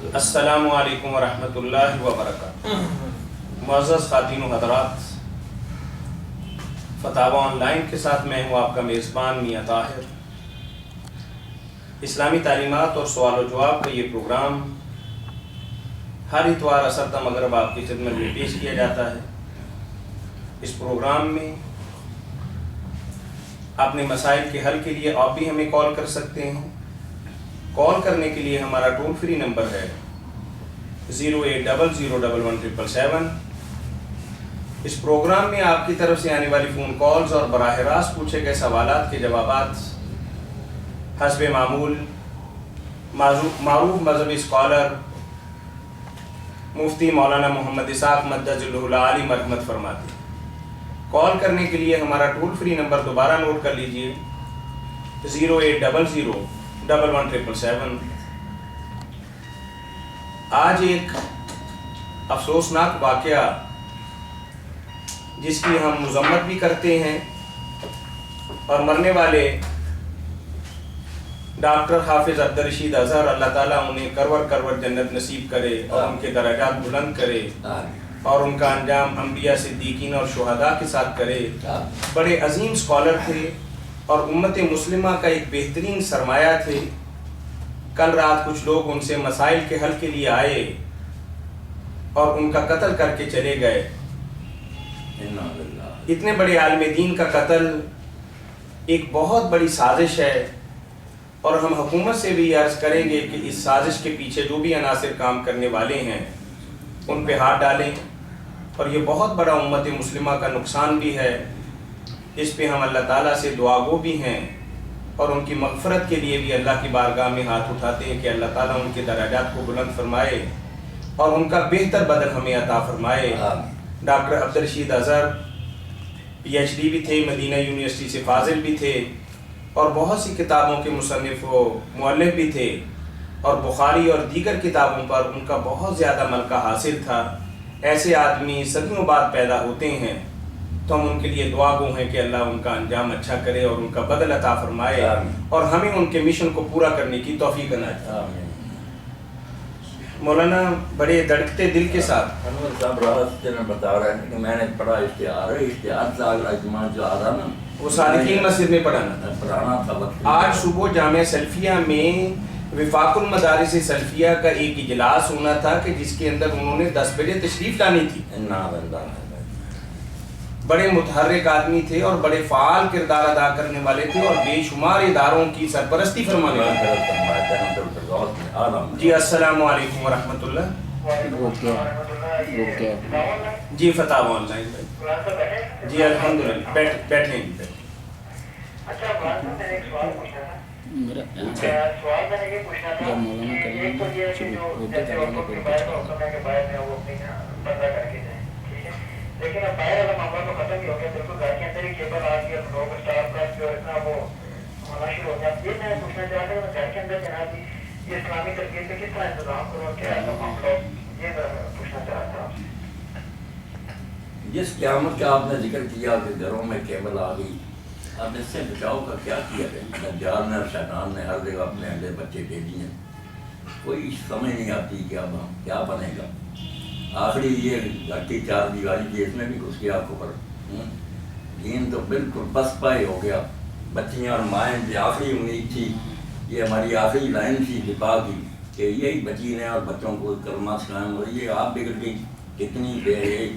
السلام علیکم ورحمۃ اللہ وبرکاتہ۔ معزز خواتین و حضرات، فتاوی آن لائن کے ساتھ میں ہوں آپ کا میزبان میاں طاہر۔ اسلامی تعلیمات اور سوال و جواب کا یہ پروگرام ہر اتوار عصر تا مغرب آپ کی خدمت میں پیش کیا جاتا ہے۔ اس پروگرام میں اپنے مسائل کے حل کے لیے آپ بھی ہمیں کال کر سکتے ہیں۔ کال کرنے کے لیے ہمارا ٹول فری نمبر ہے 080011777۔ اس پروگرام میں آپ کی طرف سے آنے والی فون کالز اور براہ راست پوچھے گئے سوالات کے جوابات حسب معمول معروف مذہبی اسکالر مفتی مولانا محمد اسحاق مدد اللہ العالی مرحمت فرماتے ہیں۔ کال کرنے کے لیے ہمارا ٹول فری نمبر دوبارہ نوٹ کر لیجئے 080011777۔ آج ایک افسوسناک واقعہ جس کی ہم مذمت بھی کرتے ہیں، اور مرنے والے ڈاکٹر حافظ عبدالرشید اظہر، اللہ تعالیٰ انہیں کرور کرور جنت نصیب کرے اور ان کے درجات بلند کرے اور ان کا انجام انبیاء صدیقین اور شہداء کے ساتھ کرے۔ بڑے عظیم اسکالر تھے اور امت مسلمہ کا ایک بہترین سرمایہ تھے۔ کل رات کچھ لوگ ان سے مسائل کے حل کے لیے آئے اور ان کا قتل کر کے چلے گئے۔ اتنے بڑے عالم دین کا قتل ایک بہت بڑی سازش ہے، اور ہم حکومت سے بھی عرض کریں گے کہ اس سازش کے پیچھے جو بھی عناصر کام کرنے والے ہیں ان پہ ہاتھ ڈالیں، اور یہ بہت بڑا امت مسلمہ کا نقصان بھی ہے۔ اس پہ ہم اللہ تعالیٰ سے دعا گو بھی ہیں اور ان کی مغفرت کے لیے بھی اللہ کی بارگاہ میں ہاتھ اٹھاتے ہیں کہ اللہ تعالیٰ ان کے درجات کو بلند فرمائے اور ان کا بہتر بدل ہمیں عطا فرمائے۔ ڈاکٹر عبدالرشید اظہر PhD بھی تھے، مدینہ یونیورسٹی سے فاضل بھی تھے، اور بہت سی کتابوں کے مصنف و مؤلف بھی تھے، اور بخاری اور دیگر کتابوں پر ان کا بہت زیادہ ملکہ حاصل تھا۔ ایسے آدمی صدیوں بعد پیدا ہوتے ہیں تو ہم ان کے لیے دعا گو ہیں کہ اللہ ان کا انجام اچھا کرے اور ان کا بدل عطا فرمائے اور ہمیں ان کے مشن کو پورا کرنے کی توفیق عنایت۔ مولانا بڑے دھڑکتے دل کے ساتھ انور صاحب راست نے بتا رہے ہیں کہ میں نے پڑھا اشتہار ہے، اشتہار سے آگے اجتماع جو آ رہا نا وہ صادقین مسجد میں پڑھانا تھا وقت۔ آج صبح جامعہ سلفیہ میں وفاق المدارس سلفیہ کا ایک اجلاس ہونا تھا کہ جس کے اندر انہوں نے 10 بجے تشریف لانی تھی۔ بڑے متحرک آدمی تھے اور بڑے فعال کردار ادا کرنے والے تھے اور بے شمار اداروں کی سرپرستی فرمانے والے۔ جی السلام علیکم ورحمۃ اللہ۔ جی فتاوی آن لائن میں جی الحمدللہ بیٹھیں۔ اچھا میں نے ایک سوال پوچھنا تھا۔ سوال میں نے یہ پوچھنا تھا کہ ایک تو یہ ہے کہ جو جیسے عورتوں کے باہر کا حکم ہے کہ باہر میں وہ اپنی پردہ کر کے جائیں، ٹھیک ہے، لیکن اب باہر والا معاملہ تو ختم ہی ہو گیا، بالکل گھر کے اندر ہی کیبل آ گیا، لوگ اسٹاف کا جو اتنا وہ ہونا شروع ہو گیا۔ یہ میں پوچھنا چاہ رہا تھا کہ گھر کے اندر جناب یہ اسلامی تربیت کا کس طرح انتظام کرو، کیا ایسا معاملہ، یہ پوچھنا چاہ رہا تھا۔ جس قیامت کا آپ نے ذکر کیا کہ گھروں میں کیبل آ گئی، اب اس سے بچاؤ کا کیا کیا جائے؟ دجال نے اور شیطان نے ہر جگہ اپنے اندر بچے دے دیے، کوئی سمجھ نہیں آتی کہ اب کیا بنے گا۔ آخری یہ گھٹی چار دیواری تھی، اس میں بھی گھس گیا کفر۔ دین تو بالکل بس پائے ہو گیا۔ بچیاں اور مائیں بھی آخری امید تھی، یہ ہماری آخری لائن تھی دفاع کی کہ یہی بچی نے اور بچوں کو کلمہ سکھائیں، اور یہ آپ بگڑ گئی کتنی دیر ہے۔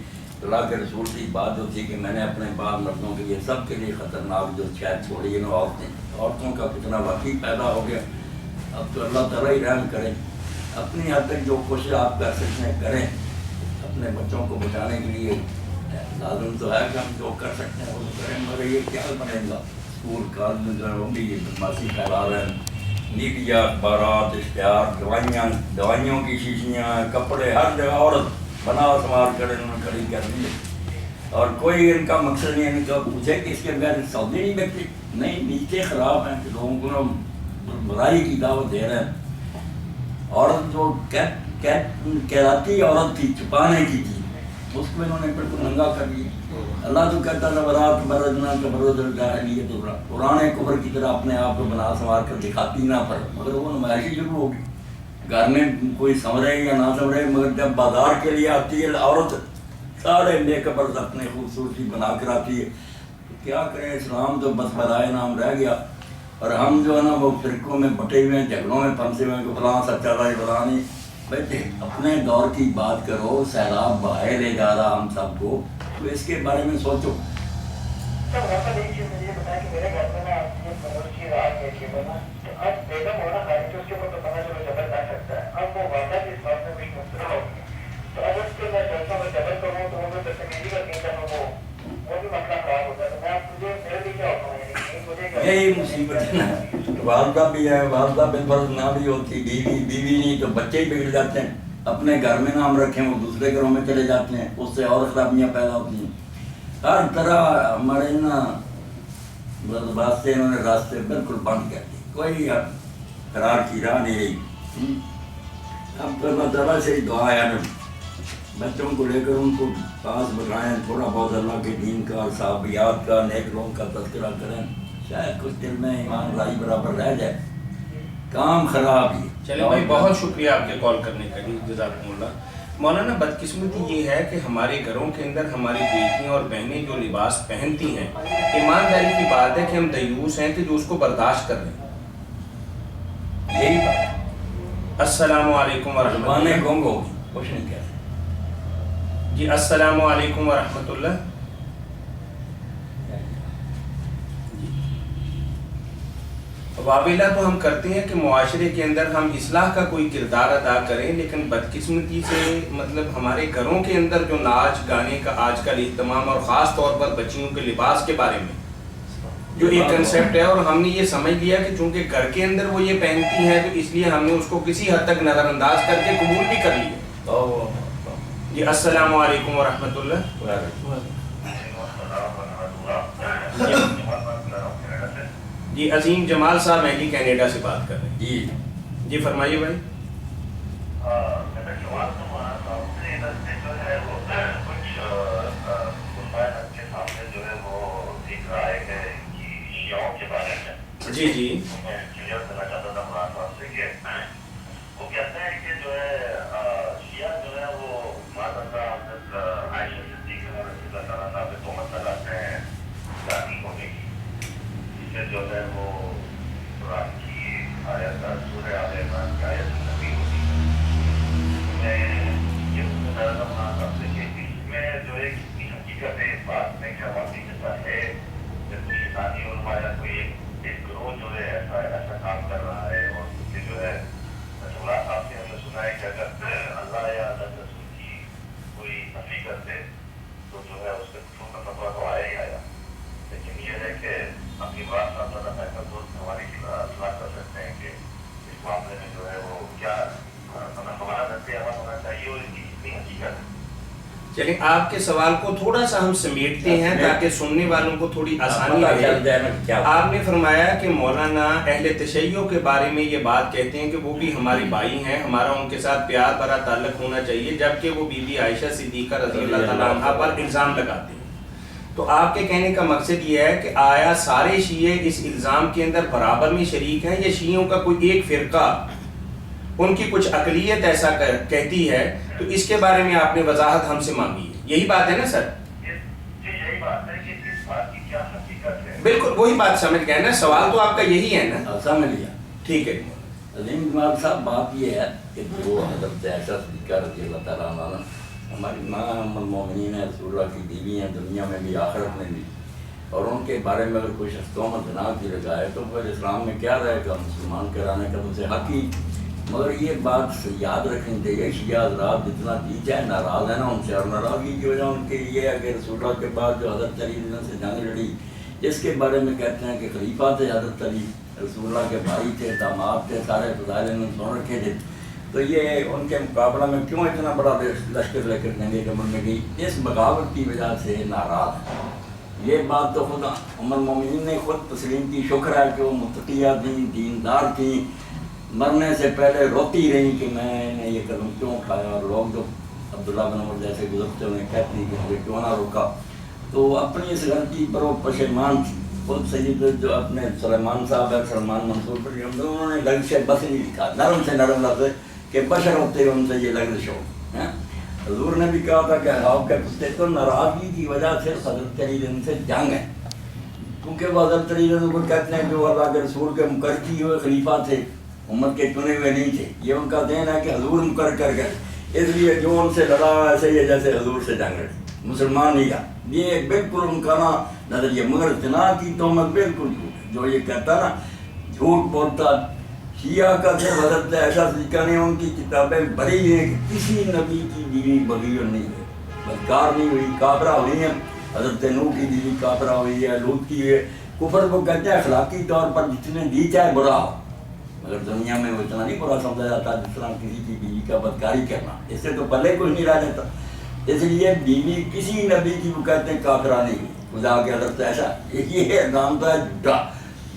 اللہ کے رسول کی بات جو تھی کہ میں نے اپنے بعض مردوں کے لیے سب کے لیے خطرناک جو شاید چھوڑی ہیں عورتوں کا کتنا واقعی پیدا ہو گیا۔ اب تو اللہ تعالیٰ ہی رحم کرے، اپنی حد تک جو کوشش آپ کر سکتے ہیں کریں، اپنے بچوں کو بچانے کے لیے لازم تو ہے کہ ہم جو کر سکتے ہیں وہ کریں، مگر یہ کیا بنے گا؟ اسکول کالج جو ہے وہ بھی بدماشی پھیلا رہے ہیں، میڈیا، اخبارات، اشتہار، دوائیوں کی شیشیاں، کپڑے، ہر جگہ عورت بنا سنوار کر انہوں نے کھڑی کر دی، اور کوئی ان کا مقصد نہیں ہے کہ پوچھے کہ اس کے بغیر سعودی نہیں بیٹھتی، نہیں، نیچے خراب ہیں کہ لوگوں کو برائی کی دعوت دے رہے ہیں۔ عورت جو کہلاتی عورت تھی، چھپانے کی تھی، اس کو انہوں نے بالکل ننگا کر دیا۔ اللہ تو کہتا تھا برات برجنا تبرج الجاہلیت پرانے کفر کی طرح اپنے آپ کو بنا سنوار کر دکھاتی نہ پر، مگر وہ نمائشی شروع ہوگی۔ گھر میں کوئی سمجھے یا نہ سمجھے، مگر جب بازار کے لیے آتی ہے عورت سارے میک اپ اپنے خوبصورتی بنا کر آتی ہے، تو کیا کریں، اسلام تو بس برائے نام رہ گیا، اور ہم جو ہے نا وہ فرقوں میں بٹے ہوئے ہیں، جھگڑوں میں پھنسے ہوئے ہیں کہ فلاں سچا تھا یہ فلاں نہیں۔ بھائی اپنے دور کی بات کرو، سیلاب بہائے لے جا رہا ہم سب کو، تو اس کے بارے میں سوچو۔ سر وہاں پر ایک چیز مجھے بتایا کہ میرے گھر میں نا یہ باورچی رات ہے کہ نا، تو اب بیگم ہونا خالی تو اس کے اوپر تو پتہ چلو جبر کر سکتا ہے، اب وہ واقعہ بھی اس بات میں کچھ مبتلا ہو گیا، تو اب اس کے میں چلتا ہوں جبر کروں تو وہ میں بدتمیزی کا کہیں کروں وہ بھی مسئلہ خراب ہوتا ہے، تو میں آپ مجھے میرے لیے کیا ہوتا ہے، یہی مصیبت ہے نا، والدہ بھی ہے، والدہ بالفرض نہ بھی ہوتی، بیوی نہیں تو بچے ہی بگڑ جاتے ہیں، اپنے گھر میں نام رکھیں وہ دوسرے گھروں میں چلے جاتے ہیں، اس سے اور خرابیاں پیدا ہوتی ہیں۔ ہر طرح ہمارے نا واسطے انہوں نے راستے بالکل بند کر دیے، کوئی قرار کی راہ نہیں رہی۔ اب تو اللہ تعالیٰ سے دعا ہے نا، بچوں کو لے کر ان کو پاس بٹھائیں، تھوڑا بہت اللہ کے دین کا، صحابیات کا، نیک لوگوں کا تذکرہ کریں، شاید کچھ دل میں ایمان لائی برابر رہ جائے۔ کام خراب ہی۔ چلیں بھائی، بہت شکریہ آپ کے کال کرنے کا جی، جزاکم اللہ۔ مولانا بدقسمتی یہ ہے کہ ہمارے گھروں کے اندر ہماری بیٹیاں اور بہنیں جو لباس پہنتی ہیں، ایمانداری کی بات ہے کہ ہم دیوس ہیں کہ جو اس کو برداشت کر رہے ہیں، یہی بات۔ السلام علیکم ورحمۃ اللہ۔ گونگو کچھ نہیں کہتے جی السلام علیکم ورحمۃ اللہ۔ واویلا تو ہم کرتے ہیں کہ معاشرے کے اندر ہم اصلاح کا کوئی کردار ادا کریں، لیکن بدقسمتی سے مطلب ہمارے گھروں کے اندر جو ناچ گانے کا آج کل اہتمام، اور خاص طور پر بچیوں کے لباس کے بارے میں جو ایک کنسیپٹ ہے، اور ہم نے یہ سمجھ لیا کہ چونکہ گھر کے اندر وہ یہ پہنتی ہیں تو اس لیے ہم نے اس کو کسی حد تک نظر انداز کر کے قبول بھی کر لیا۔ جی السلام علیکم ورحمۃ اللہ۔ جی عظیم جمال صاحب ہیں جی، کینیڈا سے بات کر رہے ہیں جی جی، فرمائیے بھائی۔ جی جی وہ کہتے ہیں کہ جو ہے شیعہ جو ہے وہ ماذا عائشہ صدیقہ رضی اللہ تعالیٰ عنہ پہ تہمت لگاتے ہیں ذاتی ہونے کی، جس سے جو ہے وہ قرآن کی آیت سورہ آل عمران کی آیت نبی ہوتی ہے۔ میں یہ نظر صاحب سے کہ اس میں جو ہے کتنی حقیقت ہے اس بات میں، کیا واقعیت ہے کہ کوئی شیطانی علماء یا کوئی ایک گروہ جو ہے ایسا کام کر رہا ہے، اور اس کے جو ہے آپ سے ہم نے سنا ہے کہ اگر اللہ یا اللہ رسول کی کوئی نفی کرتے تو جو ہے اس کے کفر کا فتویٰ تو آیا ہی آیا، لیکن یہ ہے کہ اپنی بات صاحب زیادہ بہتر دوست ہماری اصلاح کر سکتے ہیں کہ اس معاملے میں جو ہے وہ کیا ہمارا رد عمل ہونا چاہیے اور اس کی کتنی حقیقت ہے۔ چلیں آپ کے سوال کو تھوڑا سا ہم سمیٹتے ہیں تاکہ سننے والوں کو تھوڑی آسانی رہے۔ آپ نے فرمایا کہ مولانا اہل تشیع کے بارے میں یہ بات کہتے ہیں کہ وہ بھی ہمارے بھائی ہیں، ہمارا ان کے ساتھ پیار بھرا تعلق ہونا چاہیے، جبکہ وہ بی بی عائشہ صدیقہ رضی اللہ تعالیٰ عنہ پر الزام لگاتے ہیں۔ تو آپ کے کہنے کا مقصد یہ ہے کہ آیا سارے شیعہ اس الزام کے اندر برابر میں شریک ہیں، یا شیعوں کا کوئی ایک فرقہ، ان کی کچھ اقلیت ایسا کہتی ہے؟ تو اس کے بارے میں آپ نے وضاحت ہم سے مانگی ہے، یہی بات ہے نا سر؟ یہی بات ہے کہ اس بات کی کیا حقیقت ہے۔ بالکل وہی بات سمجھ گئے نا، سوال تو آپ کا یہی ہے نا؟ سمجھ لیا۔ ٹھیک ہے عظیم جمال صاحب، بات یہ ہے کہ جو حضرت عائشہ صدیقہ رضی اللہ تعالیٰ عنہ ہماری ماں ام المومنین ہیں، رسول اللہ کی بیوی ہیں، دنیا میں بھی آخرت میں بھی، اور ان کے بارے میں اگر کوئی شخص تہمت بنا کے لگائے تو پھر اسلام میں کیا رہے گا، مسلمان کرانے کا اسے حق ہی۔ مگر یہ بات یاد رکھنی چاہیے، شیعہ حضرات جتنا جی چاہے ناراض ہے نا ان سے، اور ناراضگی کی وجہ ان کے یہ ہے کہ رسول اللہ کے بعد جو حضرت علی نے سے جنگ لڑی، جس کے بارے میں کہتے ہیں کہ خلیفہ تھے حضرت علی، رسول اللہ کے بھائی تھے، داماد تھے، سارے فضائل انہوں نے سن رکھے تھے، تو یہ ان کے مقابلہ میں کیوں اتنا بڑا لشکر لے کر جنگ کمر میں گئی، اس بغاوت کی وجہ سے ناراض ہے۔ یہ بات تو خود ام المومنین نے خود تسلیم کی، شکر ہے کہ وہ متقیہ تھیں، دیندار تھیں، مرنے سے پہلے روتی رہیں کہ میں نے یہ قدم کیوں اٹھایا، اور لوگ جو عبداللہ بن عمر جیسے گزرتے انہیں کہتے ہیں کہ مجھے کیوں نہ روکا، تو اپنی اس غلطی پر وہ پشیمان تھی۔ خود سید جو اپنے سلیمان صاحب ہے، سلمان منصور پر انہوں نے لفظ بس نہیں لکھا، نرم سے نرم لفظ کہ بشر ہوتے ہیں ان سے یہ لغزش ہو. حضور نے بھی کہا تھا کہ آپ کے کتے تو ناراضگی کی وجہ سے حضرت علی ان سے جنگ ہے، کیونکہ وہ حضرت علی کو کہتے ہیں جو اللہ کے رسول کے مقرر کیے ہوئے خلیفہ تھے، امت کے چنے ہوئے نہیں تھے. یہ ان کا دین ہے کہ حضور مقرر کر گئے، اس لیے جو ان سے لڑا ایسے ہی جیسے حضور سے جنگ لڑی، مسلمان نہیں کا. یہ بالکل ان کا نظریہ. مگر زنا کی تہمت بالکل جو یہ کہتا نا جھوٹ بولتا. شیعہ کا صرف حضرت عائشہ صدیقہ نے ان کی کتابیں بھری ہیں کہ کسی نبی کی بیوی بغیر نہیں ہے، بدکار نہیں ہوئی، کافرہ ہوئی ہیں. حضرت نوح کی بیوی کافرہ ہوئی ہے، لوط کی ہے. کفر کو کہتے ہیں اخلاقی طور پر جتنے دی چاہے برا ہو، مگر دنیا میں وہ اتنا نہیں برا سمجھا جاتا جس طرح کسی کی بیوی کا بدکاری کرنا. اس سے تو پلے کوئی نہیں رہ جاتا. اس لیے بیوی کسی نبی کی وہ کہتے ہیں کافرہ نہیں ہوئی. خدا کے حضرت عائشہ یہ نام تو ہے جھوٹا.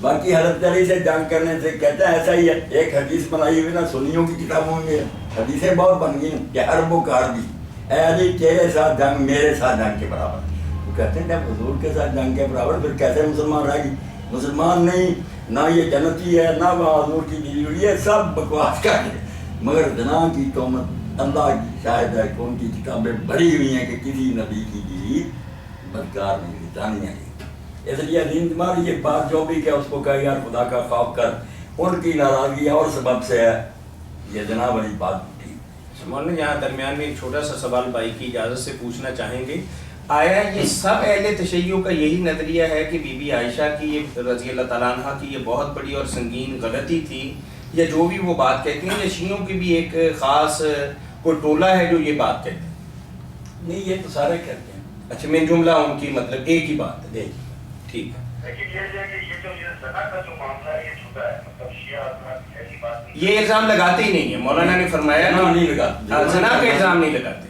باقی حضرت علی سے جنگ کرنے سے کہتے ہیں ایسا ہی ہے. ایک حدیث بنائی ہوئی نا سنیوں کی کتابوں میں، حدیثیں بہت بن گئی کہ حرب و کار بھی، اے علی تیرے ساتھ جنگ میرے ساتھ جنگ کے برابر. وہ کہتے ہیں جب حضور کے ساتھ جنگ کے برابر پھر کیسے مسلمان رہ گی؟ مسلمان نہیں، نہ یہ جنتی ہے، نہ وہ حضور کی بیوی ہوئی ہے، سب بکواس کا ہے. مگر زنا کی تہمت اللہ کی شاہد ہے کہ ان کی کتابیں بھری ہوئی ہیں کہ کسی نبی کی بیوی بدکار نہیں ہوئی، زانیہ نہیں. اس لیے عظیم جمال یہ بات جو بھی کہ اس کو کہا یار خدا کا خوف کر، ان کی ناراضگی اور سبب سے ہے یہ زنا والی بات تھی. مولانا یہاں درمیان میں ایک چھوٹا سا سوال بھائی کی اجازت سے پوچھنا چاہیں گے، آیا یہ سب اہل تشیع کا یہی نظریہ ہے کہ بی بی عائشہ کی یہ رضی اللہ تعالیٰ عنہ کی یہ بہت بڑی اور سنگین غلطی تھی، یا جو بھی وہ بات کہتے ہیں، یا شیعوں کی بھی ایک خاص کوئی ٹولہ ہے جو یہ بات کہتے ہیں؟ نہیں، یہ تو سارے کہتے ہیں. اچھا من جملہ ان کی مطلب ایک ہی بات ہے. ٹھیک ہے. لیکن یہ جو ہے کہ یہ جو زنا کا جو معاملہ ہے یہ چھوٹا ہے، مطلب شیعہ حضرات ایسی بات نہیں. یہ الزام لگاتے ہی نہیں ہے. مولانا نے فرمایا نہیں لگاتے، زنا کا الزام نہیں لگاتے.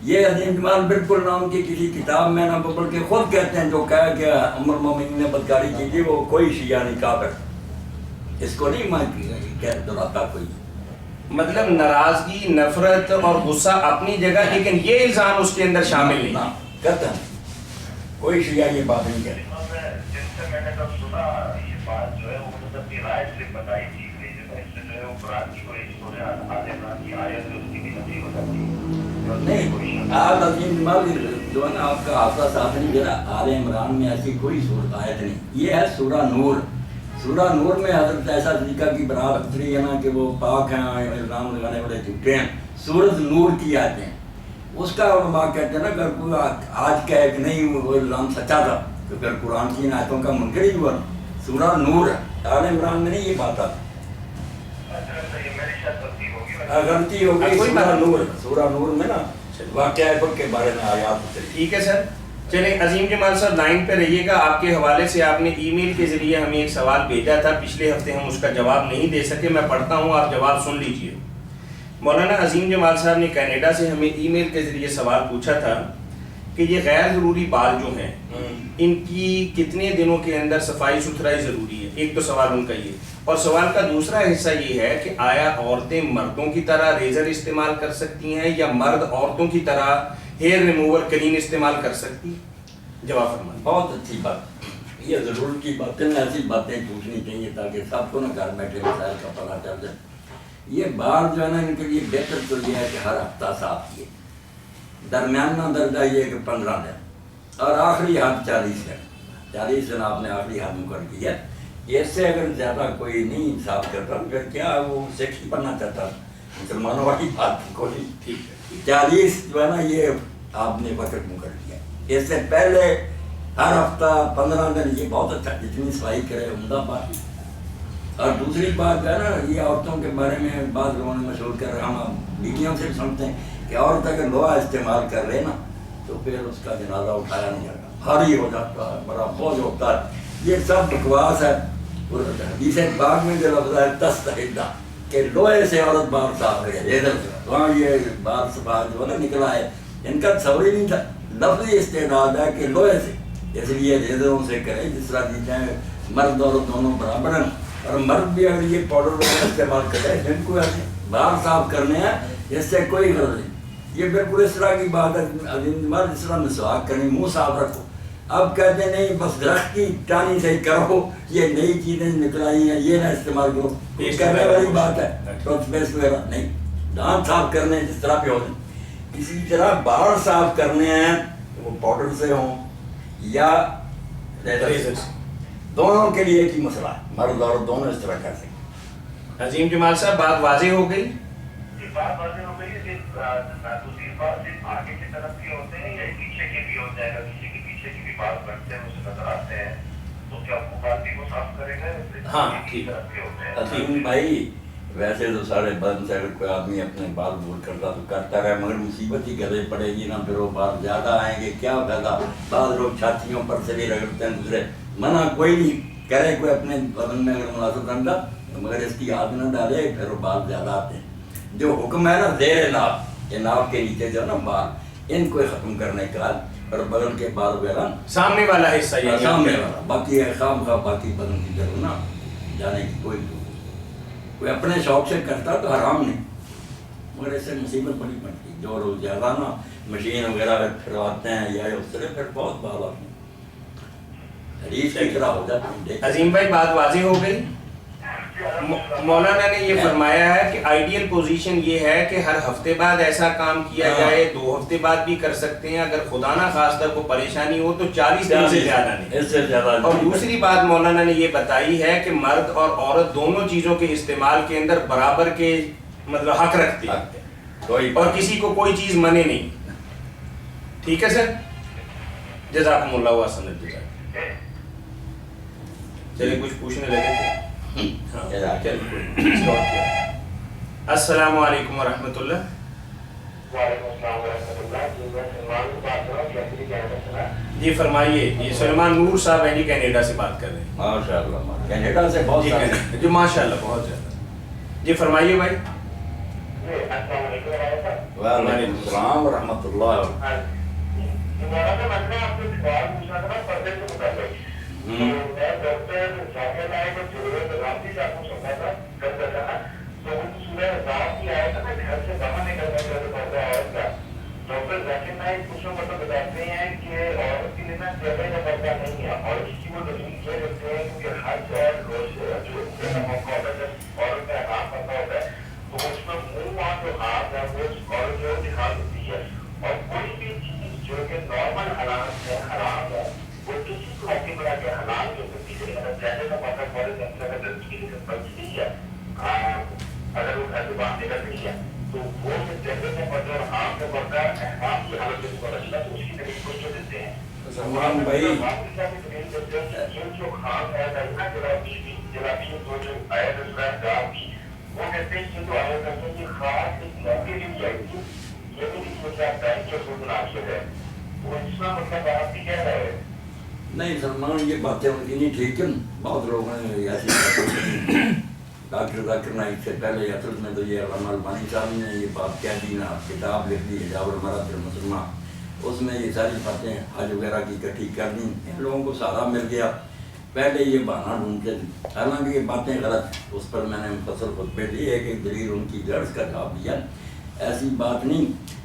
یہ عظیم جمال بالکل نہ ان کی کسی کتاب میں نہ بلکہ خود کہتے ہیں جو کہا کہ ام المومنین نے بدکاری کی تھی وہ کوئی شیعہ نہیں کافر. اس کو نہیں میں دہراتا کوئی. مطلب ناراضگی، نفرت اور غصہ اپنی جگہ، لیکن یہ الزام اس کے اندر شامل نہیں. کہتا ہے کوئی شیعہ یہ بات نہیں کہہ. جن سے میں نے جب سنا یہ بات جو ہے وہ مجھے اپنی رائے سے بتائی تھی کہ اس سے جو ہے وہ قرآن کی کوئی سورہ آل عمران کی آیت جو اس کی بھی نفی ہو جاتی ہے. نہیں، آپ عظیم جمال جو ہے نا آپ کا حافظہ ساتھ نہیں دے رہا. آل عمران میں ایسی کوئی سورت آیت نہیں. یہ ہے سورہ نور. سورہ نور میں حضرت عائشہ صدیقہ کی برات ہے نا کہ وہ پاک ہیں، الزام لگانے والے جھوٹے ہیں. سورۃ نور کی آیتیں ہیں. اس کا علماء کہتے ہیں نا اگر کوئی آج کہے کہ نہیں وہ الزام سچا تھا تو پھر قرآن کی ان آیتوں کا منکر ہی ہوا. سورہ نور ہے، آل عمران میں نہیں یہ بات آتی. غلطی ہو گئی. سورہ نور میں نا واقعہ کے بارے میں آیات. ٹھیک ہے سر، چلیں عظیم جمال صاحب لائن پہ رہیے گا. آپ کے حوالے سے آپ نے ای میل کے ذریعے ہمیں ایک سوال بھیجا تھا، پچھلے ہفتے ہم اس کا جواب نہیں دے سکے. میں پڑھتا ہوں، آپ جواب سن لیجئے. مولانا عظیم جمال صاحب نے کینیڈا سے ہمیں ای میل کے ذریعے سوال پوچھا تھا کہ یہ غیر ضروری بال جو ہیں ان کی کتنے دنوں کے اندر صفائی ستھرائی ضروری ہے. ایک تو سوال ان کا یہ، اور سوال کا دوسرا حصہ یہ ہے کہ آیا عورتیں مردوں کی طرح ریزر استعمال کر سکتی ہیں یا مرد عورتوں کی طرح ہیئر ریموور کلین استعمال کر سکتی؟ جواب فرمائیں. بہت اچھی بات. یہ ضرور کی باتیں ایسی باتیں پوچھنی چاہیے تاکہ سب کو نا گھر بیٹھے مسائل کا پتہ چل جائے. یہ بال جو ہے نا ان کے لیے بہتر تو یہ ہے کہ ہر ہفتہ صاف کیے. درمیانہ درجہ یہ کہ 15 دن اور آخری حد 40 دن. 40 دن آپ نے آخری حد مقرر کیا. اس سے اگر زیادہ کوئی نہیں صاف کرتا پھر کیا وہ سیکس بننا چاہتا مسلمانوں والی بات کوئی. ٹھیک ہے، 40 جو ہے نا یہ آپ نے وقت مقرر کیا. اس سے پہلے ہر ہفتہ 15 دن یہ بہت اچھا، جتنی صفائی کرے عمدہ بات. اور دوسری بات جو ہے نا یہ عورتوں کے بارے میں بعض لوگوں نے مشہور کر رہا، ہم بیویوں سے سنتے ہیں کہ عورت اگر لوہا استعمال کر رہے نا تو پھر اس کا جنازہ اٹھایا نہیں جاتا، بھاری ہو جاتا ہے، بڑا بوجھ ہوتا ہے. یہ سب بکواس ہے. حدیث پاک میں جو لفظ ہے تستحدہ کہ لوہے سے عورت بال صاف کرے، لیزر سے وہاں یہ بال صاف جو ہے نا نکلا ہے، ان کا تصور ہی نہیں تھا. لفظی استعداد ہے کہ لوہے سے، اس لیے لیزروں سے کرے جس طرح دی جائے. مرد اور دونوں برابر ہیں، اور مرد بھی اگر یہ پاؤڈر وغیرہ استعمال کرے جن کو بال صاف کرنے ہیں اس سے کوئی غرض نہیں. یہ بالکل اس طرح کی بات ہے جس طرح مسواک کریں، منہ صاف رکھو. اب کہتے ہیں نہیں بس درخت کی ٹانی سے کرو، یہ نئی چیزیں نکل آئی ہیں یہ نہ استعمال کرو. یہ کہنے والی بات ہے ٹوتھ پیسٹ وغیرہ نہیں. دانت صاف کرنے جس طرح پہ ہوتے ہیں، اسی طرح بال صاف کرنے ہیں، وہ پاؤڈر سے ہوں یا ریزر سے۔ دونوں کے لیے ایک ہی مسئلہ ہے، مرد اور دونوں اس طرح کر سکتے ہیں۔ عظیم جمال صاحب بات واضح ہو گئی؟ بات واضح ہو گئی، صرف دوسری بات صرف آگے کی طرف کے ہوتے ہیں یا پیچھے کے بھی ہوتا ہے؟ کسی کے پیچھے کی بھی بات کرتے ہیں، اسے نظر آتے ہیں، تو کیا وہ بالٹی کو صاف کرے گا؟ ہاں ٹھیک ہے عظیم بھائی، ویسے تو سارے بدن سے اگر کوئی آدمی اپنے بال بول کرتا تو کرتا رہے، مگر مصیبت ہی گلے پڑے گی نا، پھر وہ بال زیادہ آئیں گے، کیا فائدہ؟ بعض لوگ چھاتیوں پر سے بھی رگڑتے ہیں دوسرے، منع کوئی نہیں کرے کوئی اپنے بدن میں اگر مناسب رنگ کا، مگر اس کی عادت نہ ڈالے، پھر وہ بال زیادہ آتے ہیں۔ جو حکم ہے نا زیر ناف، یہ ناف کے نیچے جو ہے نا بال، ان کو ختم کرنے کا، اور بغل کے بال وغیرہ سامنے والا حصہ یہ سامنے والا، باقی خام خواہ باقی بدن کی طرف نہ جانے کی کوئی ضرورت نہیں۔ کوئی اپنے شوق سے کرتا تو حرام نہیں، مگر اس سے مصیبت بڑی پڑتی ہے۔ جو لوگ زیادہ نا مشین وغیرہ پھرواتے ہیں یا اس طرح، پھر بہت بال آتے ہیں، حریف کی طرح ہو جاتے ہیں۔ عظیم بھائی بات واضح ہو گئی؟ مولانا نے یہ فرمایا ہے کہ آئیڈیل پوزیشن یہ ہے کہ ہر ہفتے بعد ایسا کام کیا جائے، 2 ہفتے بعد بھی کر سکتے ہیں، اگر خدا نہ خواستہ کو پریشانی ہو تو 40 دن سے زیادہ نہیں، اس سے زیادہ۔ اور دوسری بات مولانا نے یہ بتائی ہے کہ مرد اور عورت دونوں چیزوں کے استعمال کے اندر برابر کے مطلب حق رکھتے ہیں، اور کسی کو کوئی چیز منے نہیں۔ ٹھیک ہے سر، جزاکم اللہ حسن الجزا۔ چلیے کچھ پوچھنے لگے تھے؟ السلام علیکم ورحمۃ اللہ۔ وعلیکم السلام ورحمۃ اللہ، جی میں سلمان سے بات کر رہا ہوں، کیسے کینیڈا سے۔ جی فرمائیے، یہ سلمان نور صاحب ہیں جی، کینیڈا سے بات کر رہے ہیں۔ ماشاء اللہ، کینیڈا سے بہت سارے جو ماشاء اللہ بہت زیادہ۔ جی فرمائیے بھائی۔ جی السلام علیکم ورحمۃ اللہ۔ وعلیکم السلام ورحمۃ اللہ۔ مولانا میں نے آپ سے سوال پوچھنا تھا پردے سے متعلق۔ میں ڈاکٹر ذاکر نائک کو ضرورت رابطی سے آپ کو سمجھا تھا کرتا تھا نا، تو وہ سورہ رات کی آیا تھا نا، گھر سے باہر نکلنے کا جو پردہ عورت کا، ڈاکٹر ذاکر نائک کچھ لوگ مطلب بتاتے ہیں کہ عورت کے لیے نا جگہ کا پردہ نہیں ہے، اور اس کی وہ دلیل یہ رکھتے ہیں کیونکہ حج اور جو موقع ہوتا ہے جب عورت کا احرام پردہ ہوتا ہے تو اس میں منہ وہاں جو ہاتھ ہے وہ عورت جو دکھا دیتی ہے، اور کوئی بھی چیز جو کہ نارمل حالات ہے حرام ہے وہ کسی کو آگے بڑھا کے حلال جو ہوتی ہے، اگر جیسے کا مطلب بڑے دن اگر لڑکی کی بچ نہیں ہے، اگر وہ گھر سے باہر نکل رہی ہے تو وہ جیسے کا مطلب حرام کا پڑتا ہے، احرام کی حالت میں پڑا چلا تو اس کی دلیل کو جو دیتے ہیں سلمان بھائی، جو خاص ہے نا جلابی جو آیا دوسرا گاؤں کی، وہ کہتے ہیں کہ جو آیا کرتے ہیں یہ خاص ایک موقع کے لیے آئی تھی، یہ بھی سوچا بینک کے خود مناسب ہے، وہ اس کا مطلب آپ بھی کہہ رہے ہیں۔ نہیں سلمان، یہ باتیں ان کی نہیں ٹھیک ہے، بہت لوگوں نے ایسی باتیں ڈاکٹر ذاکر نائک سے پہلے اصل میں تو یہ علامہ البانی صاحب نے یہ بات کہہ دی نا، کتاب لکھ دی حجاب المرأۃ المسلمہ، اس میں یہ ساری باتیں حج وغیرہ کی اکٹھی کر دیں، ان لوگوں کو سارا مل گیا، پہلے یہ بہانہ ڈھونڈتے تھے، حالانکہ یہ باتیں غلط، اس پر میں نے مفصل خطبے دیے، ایک دلیل ان کی درس کا جواب دیا، ایسی بات نہیں،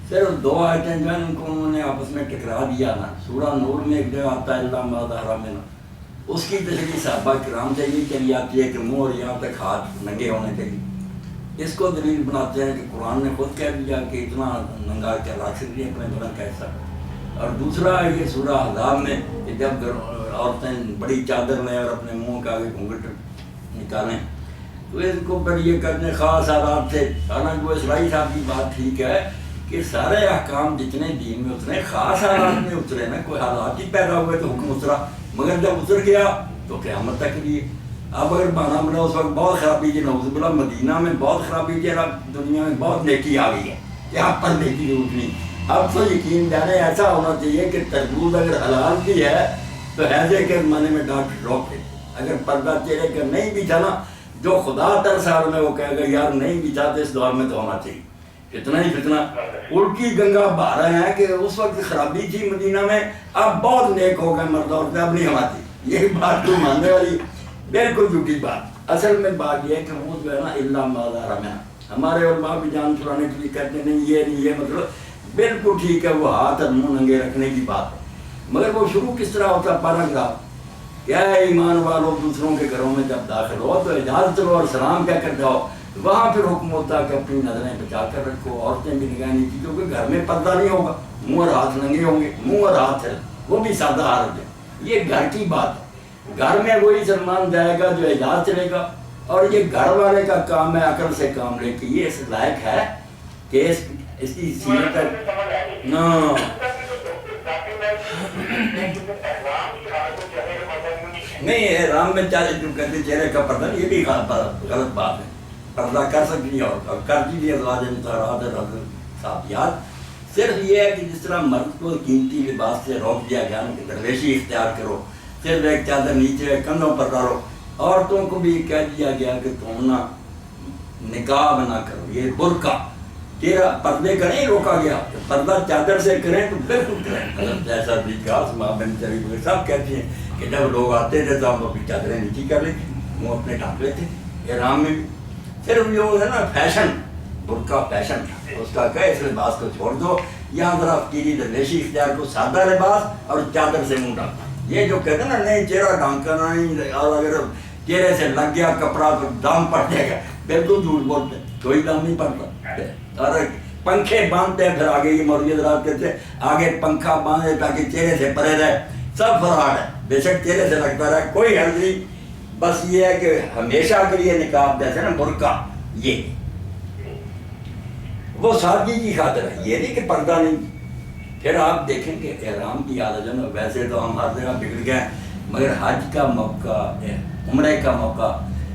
صرف 2 آیتیں جو ہیں ان کو انہوں نے آپس میں ٹکرا دیا نا۔ سورہ نور میں ایک جگہ آتا ہے اللہ ما ظہر منہ، اس کی تشریح صحابہ کرام سے یہ چلی آتی ہے کہ منہ اور یہاں تک ہاتھ ننگے ہونے چاہیے، اس کو دلیل بناتے ہیں کہ قرآن نے خود کہہ دیا کہ اتنا ننگا کیا رکھ سکتی ہیں اپنے بدن کا حصہ، اور دوسرا یہ سورہ احزاب میں کہ جب عورتیں بڑی چادر لیں اور اپنے منہ کا آگے گھونگھٹ نکالیں تو اس کو پھر یہ کرنے خاص حالات سے، حالانکہ وہ اسرائیل صاحب کی بات ٹھیک ہے کہ سارے احکام جتنے دین میں اترے خاص حالات میں اترے نا، کوئی حالات ہی پیدا ہوئے تو حکم اترا، مگر جب اتر گیا تو قیامت تک لیے۔ اب اگر بہانہ بنا اس وقت بہت خرابی تھی، نعوذ باللہ مدینہ میں بہت خرابی تھی، اب دنیا میں بہت نیکی آ گئی ہے، یہاں پر نیکی ضرورت نہیں۔ اب تو یقین جانے ایسا ہونا چاہیے کہ تربوز اگر حلال بھی ہے تو حیضے کے زمانے میں ڈاکٹر روک دے، اگر پردہ چہرے کا نہیں بھی تھا نا، جو خدا ترسال میں وہ کہے گا یار نہیں بھی تھا تو اس دور میں تو ہونا چاہیے، فتنہ ہی فتنہ، الٹی گنگا بہا رہے ہیں کہ اس وقت خرابی تھی مدینہ میں، اب بہت نیک ہو گئے مرد عورتیں، اب نہیں ہماری، یہ بات تو ماننے والی بالکل جھوٹی بات۔ اصل میں بات یہ ہے کہ وہ جو ہے نا اللہ ما ظہر منہ، ہمارے علماء بھی جان چھڑانے کے لیے کہتے ہیں نہیں یہ نہیں، یہ مطلب بالکل ٹھیک ہے، وہ ہاتھ اور منہ ننگے رکھنے کی بات ہے، مگر وہ شروع کس طرح ہوتا ہے پیراگراف، کیا ایمان والوں دوسروں کے گھروں میں جب داخل ہو تو اجازت لو اور سلام کہہ کر جاؤ، وہاں پھر حکم ہوتا ہے کہ اپنی نظریں بچا کر رکھو، عورتیں بھی نگاہ نہیں کی، کیونکہ گھر میں پردہ نہیں ہوگا، منہ اور ہاتھ ننگے ہوں گے، منہ اور ہاتھ ہے وہ بھی سادہ حالت ہے. یہ گھر کی بات ہے. گھر میں وہی سلمان جائے گا جو اعجاز چلے گا، اور یہ گھر والے کا کام ہے عقل سے کام لے کے یہ اس لائق ہے کہ اس کی سیرت نہیں احرام میں چاہے جو کہتے چہرے کا پردہ، یہ بھی غلط بات ہے. پردہ کر سکتی ہے اور کرتی بھی ازواج مطہرات صافیات. صرف یہ ہے کہ جس طرح مرد کو قیمتی لباس سے روک دیا گیا نا کہ درویشی اختیار کرو، صرف ایک چادر نیچے کندھوں پر ڈالو، عورتوں کو بھی کہہ دیا گیا کہ تم نا نقاب نہ کرو، یہ برقع تیرا پردے کا نہیں روکا گیا. پردہ چادر سے کریں تو بالکل کریں. حضرت جیسا دیکھا ماں بن چلی سب کہتے ہیں کہ جب لوگ آتے تھے تو ہم اپنی چادریں نیچی کر لیتے، منہ اپنے ڈھانپ لیتے تھے. احرام میں بھی صرف جو ہے نا فیشن، برقع فیشن اس کا کہ اس لباس کو چھوڑ دو. یہاں ذرا فقیری درویشی اختیار کو، سادہ لباس اور چادر سے منہ ڈھانپا. یہ جو کہتے ہیں نا نہیں چہرہ ڈھانکنا نہیں، اور اگر چہرے سے لگ گیا کپڑا تو دام پڑ جائے گا، بالکل جھوٹ بولتے ہیں، کوئی دام نہیں پڑتا. اور پنکھے باندھتے ہیں، پھر آگے یہ مولوی حضرات کہتے ہیں آگے پنکھا باندھے تاکہ چہرے سے پرے رہے. سب فراڈ ہے، بے شک چہرے سے لگتا رہے، کوئی حرج نہیں. بس یہ ہے کہ ہمیشہ کے لیے نقاب جیسے نا برقع، یہ وہ سادگی کی خاطر ہے، یہ نہیں کہ پردہ نہیں. پھر آپ دیکھیں کہ احرام کی عادت ہے نا، ویسے تو ہم ہر جگہ بگڑ گئے، مگر حج کا موقع، عمرے کا موقع،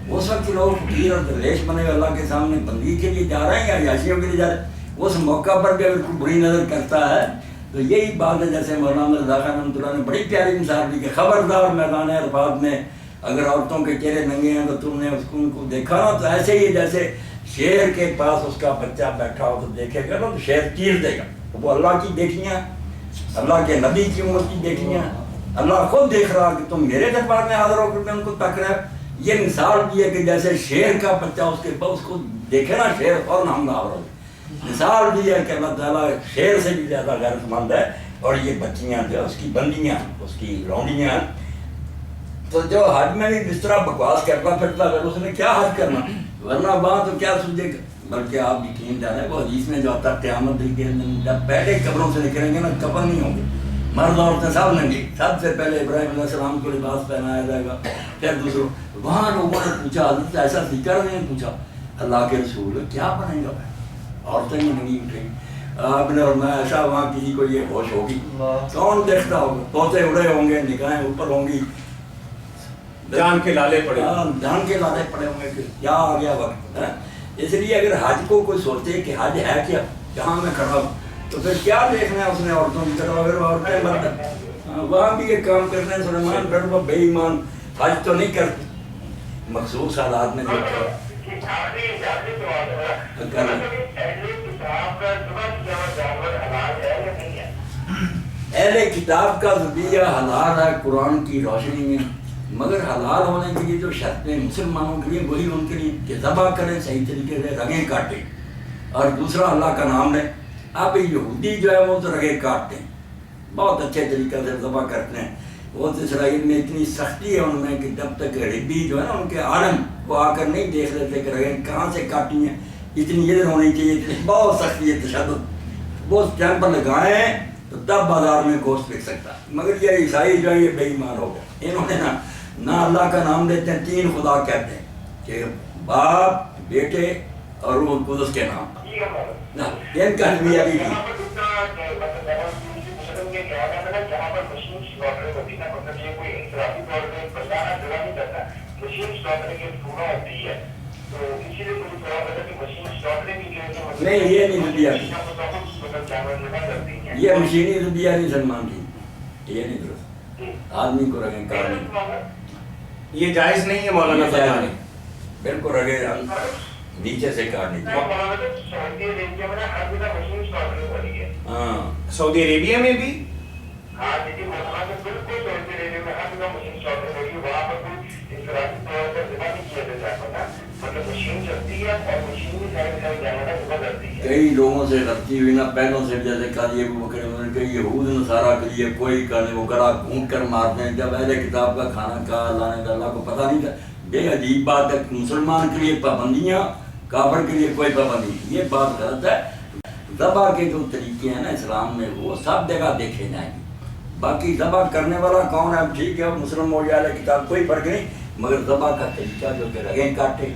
اس وقت لوگ فقیر اور درویش بنے ہوئے اللہ کے سامنے بندگی کے لیے جا رہے ہیں یا عیاشیوں کے لیے جا رہے ہیں. اس موقع پر بھی اگر کوئی بری نظر کرتا ہے تو یہی بات ہے جیسے مولانا رضا خان رحمۃ اللہ نے بڑی پیاری مثال دی کہ خبردار میدان عرفات میں اگر عورتوں کے چہرے ننگے ہیں تو تم نے اس کو ان کو دیکھا نا تو ایسے ہی جیسے شیر کے پاس اس کا بچہ بیٹھا ہو تو دیکھے گا نا تو شیر چیر دے گا. وہ اللہ کی دیکھیاں، اللہ کے نبی کی امت کی دیکھیاں، اللہ خود دیکھ رہا کہ تم میرے دربار میں حاضر ہو کر میں ان کو تک رہا. یہ مثال بھی ہے کہ جیسے شیر کا بچہ اس کے پاس اس کو دیکھے نا شیر فوراً حملہ آور. مثال بھی ہے کہ اللہ تعالیٰ شیر سے بھی زیادہ غیرت مند ہے. اور یہ بچیاں جو اس کی بندیاں، اس کی لونڈیاں، تو جو حج میں بھی جس طرح بکواس کرتا پھرتا ہے اس نے کیا حج کرنا، ورنہ وہاں تو کیا سوچے گا. بلکہ آپ یقین جانے وہ حدیث میں جو آتا ہے قیامت کے دن جب پہلے قبروں سے نکلیں گے نا کفن نہیں ہوں گے، مرد عورتیں سب ننگے. سب سے پہلے ابراہیم علیہ السلام کو لباس پہنایا جائے گا، پھر دوسروں. وہاں لوگوں نے پوچھا، حضرت ایسا ذکر نہیں پوچھا اللہ کے رسول کیا بنے گا، عورتیں ہی ننگی اٹھیں. آپ نے اور میں ایسا وہاں کسی کو یہ ہوش ہوگی کون دیکھتا ہوگا، طوطے اڑے ہوں گے، نگاہیں اوپر ہوں گی، جان کے لالے پڑے، جان کے لالے پڑے ہوں گے کہ کیا آ گیا وقت. اس لیے اگر حج کو کوئی سوچے کہ حج ہے کیا، جہاں میں کھڑا ہوں، تو پھر کیا دیکھنا ہے اس نے عورتوں کی طرف. اگر عورتیں مرد وہاں بھی یہ کام کرتے ہیں سلیمان پھر وہ بے ایمان حج تو نہیں کرتے. مخصوص حالات میں جو اہل کتاب کا ذبیحہ حلال ہے قرآن کی روشنی میں، مگر حلال ہونے کے لیے جو شرطیں مسلمانوں کے لیے وہی ان کے لیے کہ ذبح کریں صحیح طریقے سے، رگیں کاٹیں اور دوسرا اللہ کا نام لیں. اب یہودی جو ہے وہ تو رگیں کاٹتے ہیں، بہت اچھے طریقے سے ذبح کرتے ہیں. وہ تو اسرائیل میں اتنی سختی ہے ان میں کہ جب تک ربی جو ہے نا ان کے عالم وہ آ کر نہیں دیکھ لیتے کہ رگیں کہاں سے کاٹی ہیں، اتنی ادھر ہونی چاہیے، اتنی بہت سختی ہے، تشدد. وہ اسٹیمپ پر لگائیں تو تب بازار میں گوشت بک سکتا. مگر یہ عیسائی جو ہے یہ بے ایمان ہو گئے، انہوں نے نہ اللہ کا نام لیتے ہیں، تین خدا کہتے ہیں کہ باپ، بیٹے اور روح القدس کے نام. ان کا بھی ابھی بھی نہیں، یہ نہیں ذبیحہ، یہ مشینی ذبیحہ نہیں سلمان کی، یہ نہیں درست. آدمی کو رگیں کاٹنے یہ جائز نہیں ہے مولانا صاحب. بالکل رگیں نیچے سے کاٹنی. ہاں سعودی عربیہ میں بھی کئی لوگوں سے غلطی ہوئی نا پہلوں سے، جیسے قاضی ابو بکر انہوں نے کہا یہود نصارہ کے لیے کوئی کرنے وہ گلا گھونٹ کر مارتے ہیں. جب اہل کتاب کا کھانا کھا اللہ نے اللہ کو پتہ نہیں تھا. بے عجیب بات ہے، مسلمان کے لیے پابندیاں کافر کے لیے کوئی پابندی نہیں. یہ بات غلط ہے. ذبح کے جو طریقے ہیں نا اسلام میں وہ سب جگہ دیکھے جائیں گے. باقی ذبح کرنے والا کون ہے ٹھیک ہے مسلم ہو جائے کتاب کوئی فرق نہیں, مگر ذبح کا طریقہ جو کہ رگیں کاٹے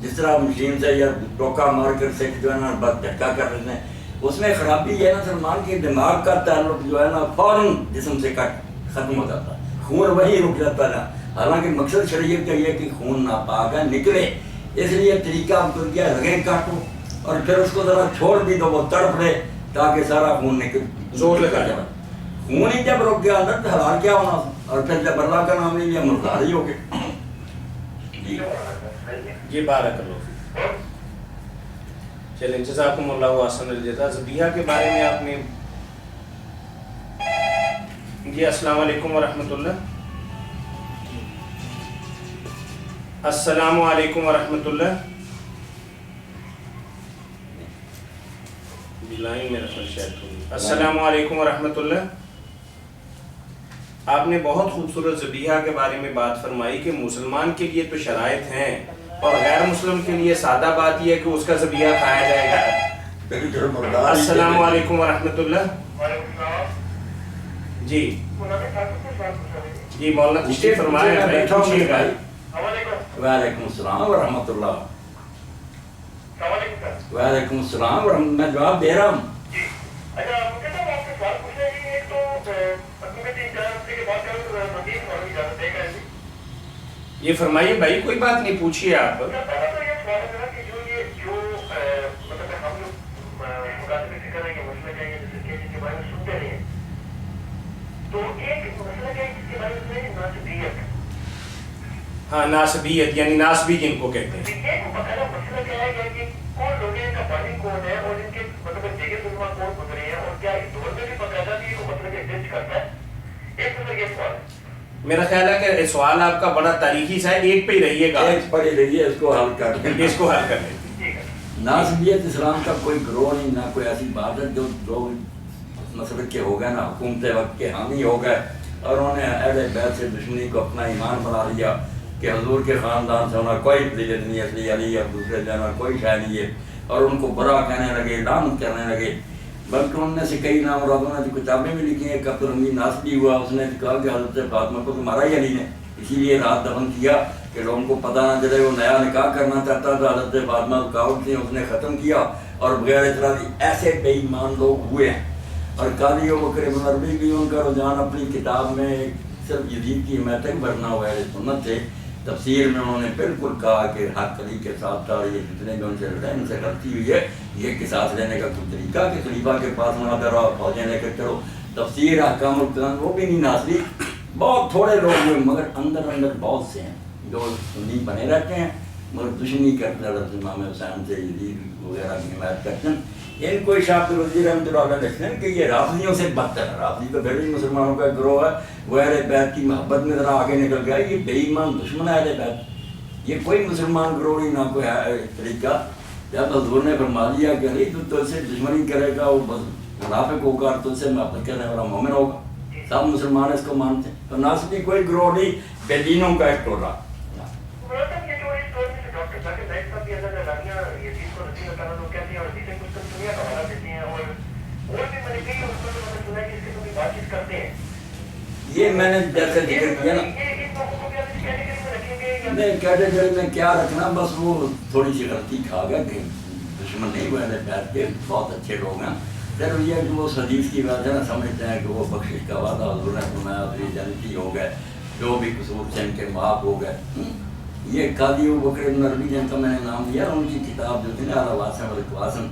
جس طرح مشین سے یا ٹوکا مار کر سکھ جو ہے نا بس جھٹکا کر لیتے ہیں, اس میں خرابی ہے نا سلمان کی دماغ کا تعلق جو ہے نا فوراً جسم سے ختم ہو جاتا ہے, خون وہی رک جاتا ہے. حالانکہ مقصد شریعت کا یہ کہ خون ناپاک ہے نکلے, اس لیے طریقہ اب تو کیا رگیں کاٹو اور پھر اس کو ذرا چھوڑ بھی دو وہ تڑپ لے تاکہ سارا خون نکل زور لگا جائے. خون ہی جب رک گیا اندر تو حلال کیا ہونا, اور پھر جب اللہ کا نام نہیں لیا مردار ہی ہو گئے. یہ بارک اللہ. چلیں جزاکم اللہ احسن الجزا. ذبیحہ کے بارے میں آپ نے جی السلام علیکم ورحمۃ اللہ. السلام علیکم ورحمۃ اللہ. لائن میرا خرچ. السلام علیکم ورحمۃ اللہ. آپ نے بہت خوبصورت ذبیحہ کے بارے میں بات فرمائی کہ مسلمان کے لیے تو شرائط ہیں اور غیر مسلم کے لیے سادہ بات یہ ہے کہ اس کا ذبیحہ کھایا جائے گا. السلام علیکم ورحمۃ اللہ. جی جی مولانا تشریف فرمائیں. وعلیکم السلام ورحمۃ اللہ. وعلیکم السلام ورحمۃ. میں جواب دے رہا ہوں. یہ فرمائیے بھائی, کوئی بات نہیں, پوچھیے آپ. ہاں ناسبیت یعنی ناسبی جن کو کہتے ہیں. میرا خیال ہے کہ سوال آپ کا بڑا تاریخی سا ہے, ایک پہ ہی رہیے گا. ایک پر ہی رہیے, اس کو حل کر دیں. اس کو حل کر لیں. ناسبیت اسلام کا کوئی گروہ نہیں, نہ کوئی ایسی بات ہے جو مسلک کے ہو گئے نا حکومت وقت کے حامی ہو گئے اور انہوں نے اہل بیت سے دشمنی کو اپنا ایمان بنا لیا کہ حضور کے خاندان سے ہونا کوئی فضیلت نہیں, اصلی علی اور دوسرے جانا کوئی شے نہیں ہے, اور ان کو برا کہنے لگے, لعنت کرنے لگے. بلکہ ان میں سے کئی نامرادوں نے جو کتابیں بھی لکھی ہیں. عبد الحمید ناسبی ہوا, اس نے کہا کہ حضرت فاطمہ کو تمہارا ہی علی نے اسی لیے رات دفن کیا کہ لوگوں کو پتہ نہ چلے. وہ نیا نکاح کرنا چاہتا تھا, حضرت فاطمہ رکاوٹ تھی, اس نے ختم کیا اور بغیر اعتراضی ایسے بے ایمان لوگ ہوئے ہیں. اور قاضی ابوبکر بن عربی بھی ان کا رجحان اپنی کتاب میں صرف یزید کی حمایت تک بھرنا ہوا ہے سنت سے. تفسیر میں انہوں نے بالکل کہا کہ حق علی کے ساتھ تھا, یہ جتنے بھی ان سے لڑے ان سے غلطی ہوئی ہے, یہ قصاص لینے کا کوئی طریقہ کہ خلیفہ کے پاس مناظر رہا فوجیں لے کر چلو. تفسیر احکام القرآن وہ بھی نہیں ناسلی, بہت تھوڑے لوگ ہوئے, مگر اندر اندر بہت سے ہیں جو سنی بنے رہتے ہیں مگر دشمنی کرتے حضرت امام حسین سے یزید وغیرہ کی حمایت کرتے ہیں. ان کو شاہ عبد الوزیر رحمۃ اللہ علیہ لکھتے ہیں کہ یہ رافضیوں سے بدتر ہے. رافضی تو پھر بھی مسلمانوں کا گروہ ہے, وہ اہل بیت کی محبت میں ذرا آگے نکل گیا. یہ بے ایمان دشمن ہے اہل بیت, یہ کوئی مسلمان گروہ نہیں, نہ کوئی طریقہ. جب حضور نے فرما دیا کہ نہیں تو اس سے دشمنی کرے گا وہ بس منافق ہوگا, تو اس سے محبت کرنے والا مومن ہوگا. سب مسلمان اس کو مانتے ہیں. تو ناسبی کوئی گروہ نہیں, بے دینوں کا ایک ٹولہ. یہ میں نے جیسے ذکر کیا نا, نہیں کیٹیگری میں کیا رکھنا, بس وہ تھوڑی سی غلطی کھا گیا کہ دشمن نہیں ہوئے بیٹھ کے, بہت اچھے لوگ ہیں. پھر یہ کہ وہ حدیث کی وجہ نہ سمجھتے ہیں کہ وہ بخشش کا وعدہ حضور نے فرمایا اپنی جنتی ہو گئے, جو بھی قصور سے ان کے معاف ہو گئے. یہ قاضی ابوبکر بن عربی جن کا میں نے نام لیا, ان کی کتاب جو تھی نا الواسم والقواسم,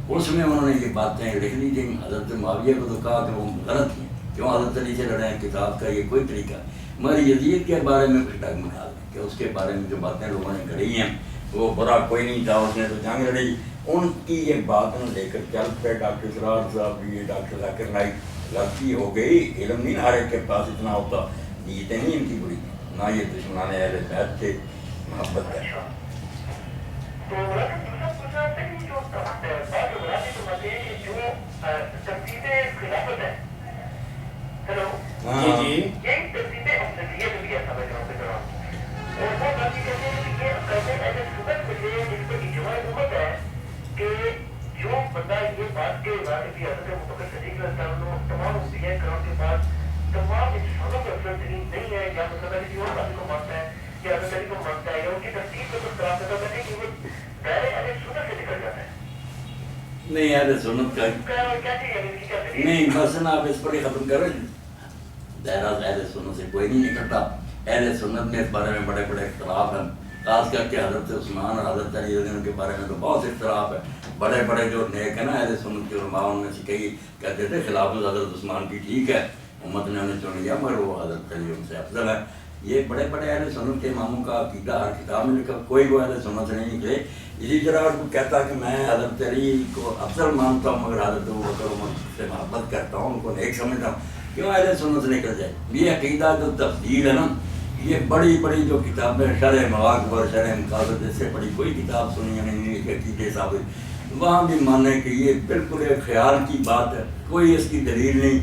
اس میں انہوں نے یہ باتیں لکھ لی تھیں. حضرت معاویہ کو تو کہا کہ وہ غلط ہیں, کیوں حضرت علی سے لڑے ہیں, کتاب کا یہ کوئی طریقہ. مگر یزید کے بارے میں کچھ ڈگمگا دیں کہ اس کے بارے میں جو باتیں لوگوں نے کری ہیں وہ برا کوئی نہیں تھا, اس نے تو جنگ لڑی. ان کی یہ بات نہ لے کر چل پہ ڈاکٹر سرار صاحب بھی, یہ ڈاکٹر ذاکر نائک لڑکی ہو گئی, علم نہیں ہر ایک کے پاس اتنا ہوتا, نیتیں نہیں ان کی بری, نہ یہ دشمنان اہل بیت تھے, محبت ہے. نہیں اہل سنت کا کیا چاہیے اس کی کیا دلیل؟ نہیں بس نا آپ اس پر ہی ختم کرو دائرہ اہل سنت سے کوئی نہیں نکلتا. اہل سنت میں اس بارے میں بڑے بڑے اختلاف ہیں، خاص کر کے حضرت عثمان اور حضرت علی رضی اللہ عنہ کے بارے میں تو بہت سے اختلاف ہے. بڑے بڑے جو نیک ہیں نا اہل سنت کے علماء ان میں سے کئی کہتے تھے خلافت حضرت عثمان کی ٹھیک ہے، امت نے انہیں چن لیا مگر وہ حضرت علی ان سے افضل ہے. یہ بڑے بڑے اہل سنت کے اماموں کا عقیدہ ہر کتاب میں لکھا، کوئی وہ اہل سنت سے نہیں نکلے. اسی طرح وہ کہتا کہ میں حضرت علی کو افضل مانتا ہوں مگر حضرت ابوبکر عمر سے محبت کرتا ہوں، ان کو نیک سمجھتا ہوں، کیوں اہل سنت سے نکل جائے؟ یہ عقیدہ جو تفصیل ہے نا، یہ بڑی بڑی جو کتابیں شرح مواقع شرح مقاصد اس سے بڑی کوئی کتاب سنی ہے نہیں کہ عقیدے ثابت، وہاں بھی مانے کہ یہ بالکل ایک خیال کی بات ہے، کوئی اس کی دلیل نہیں،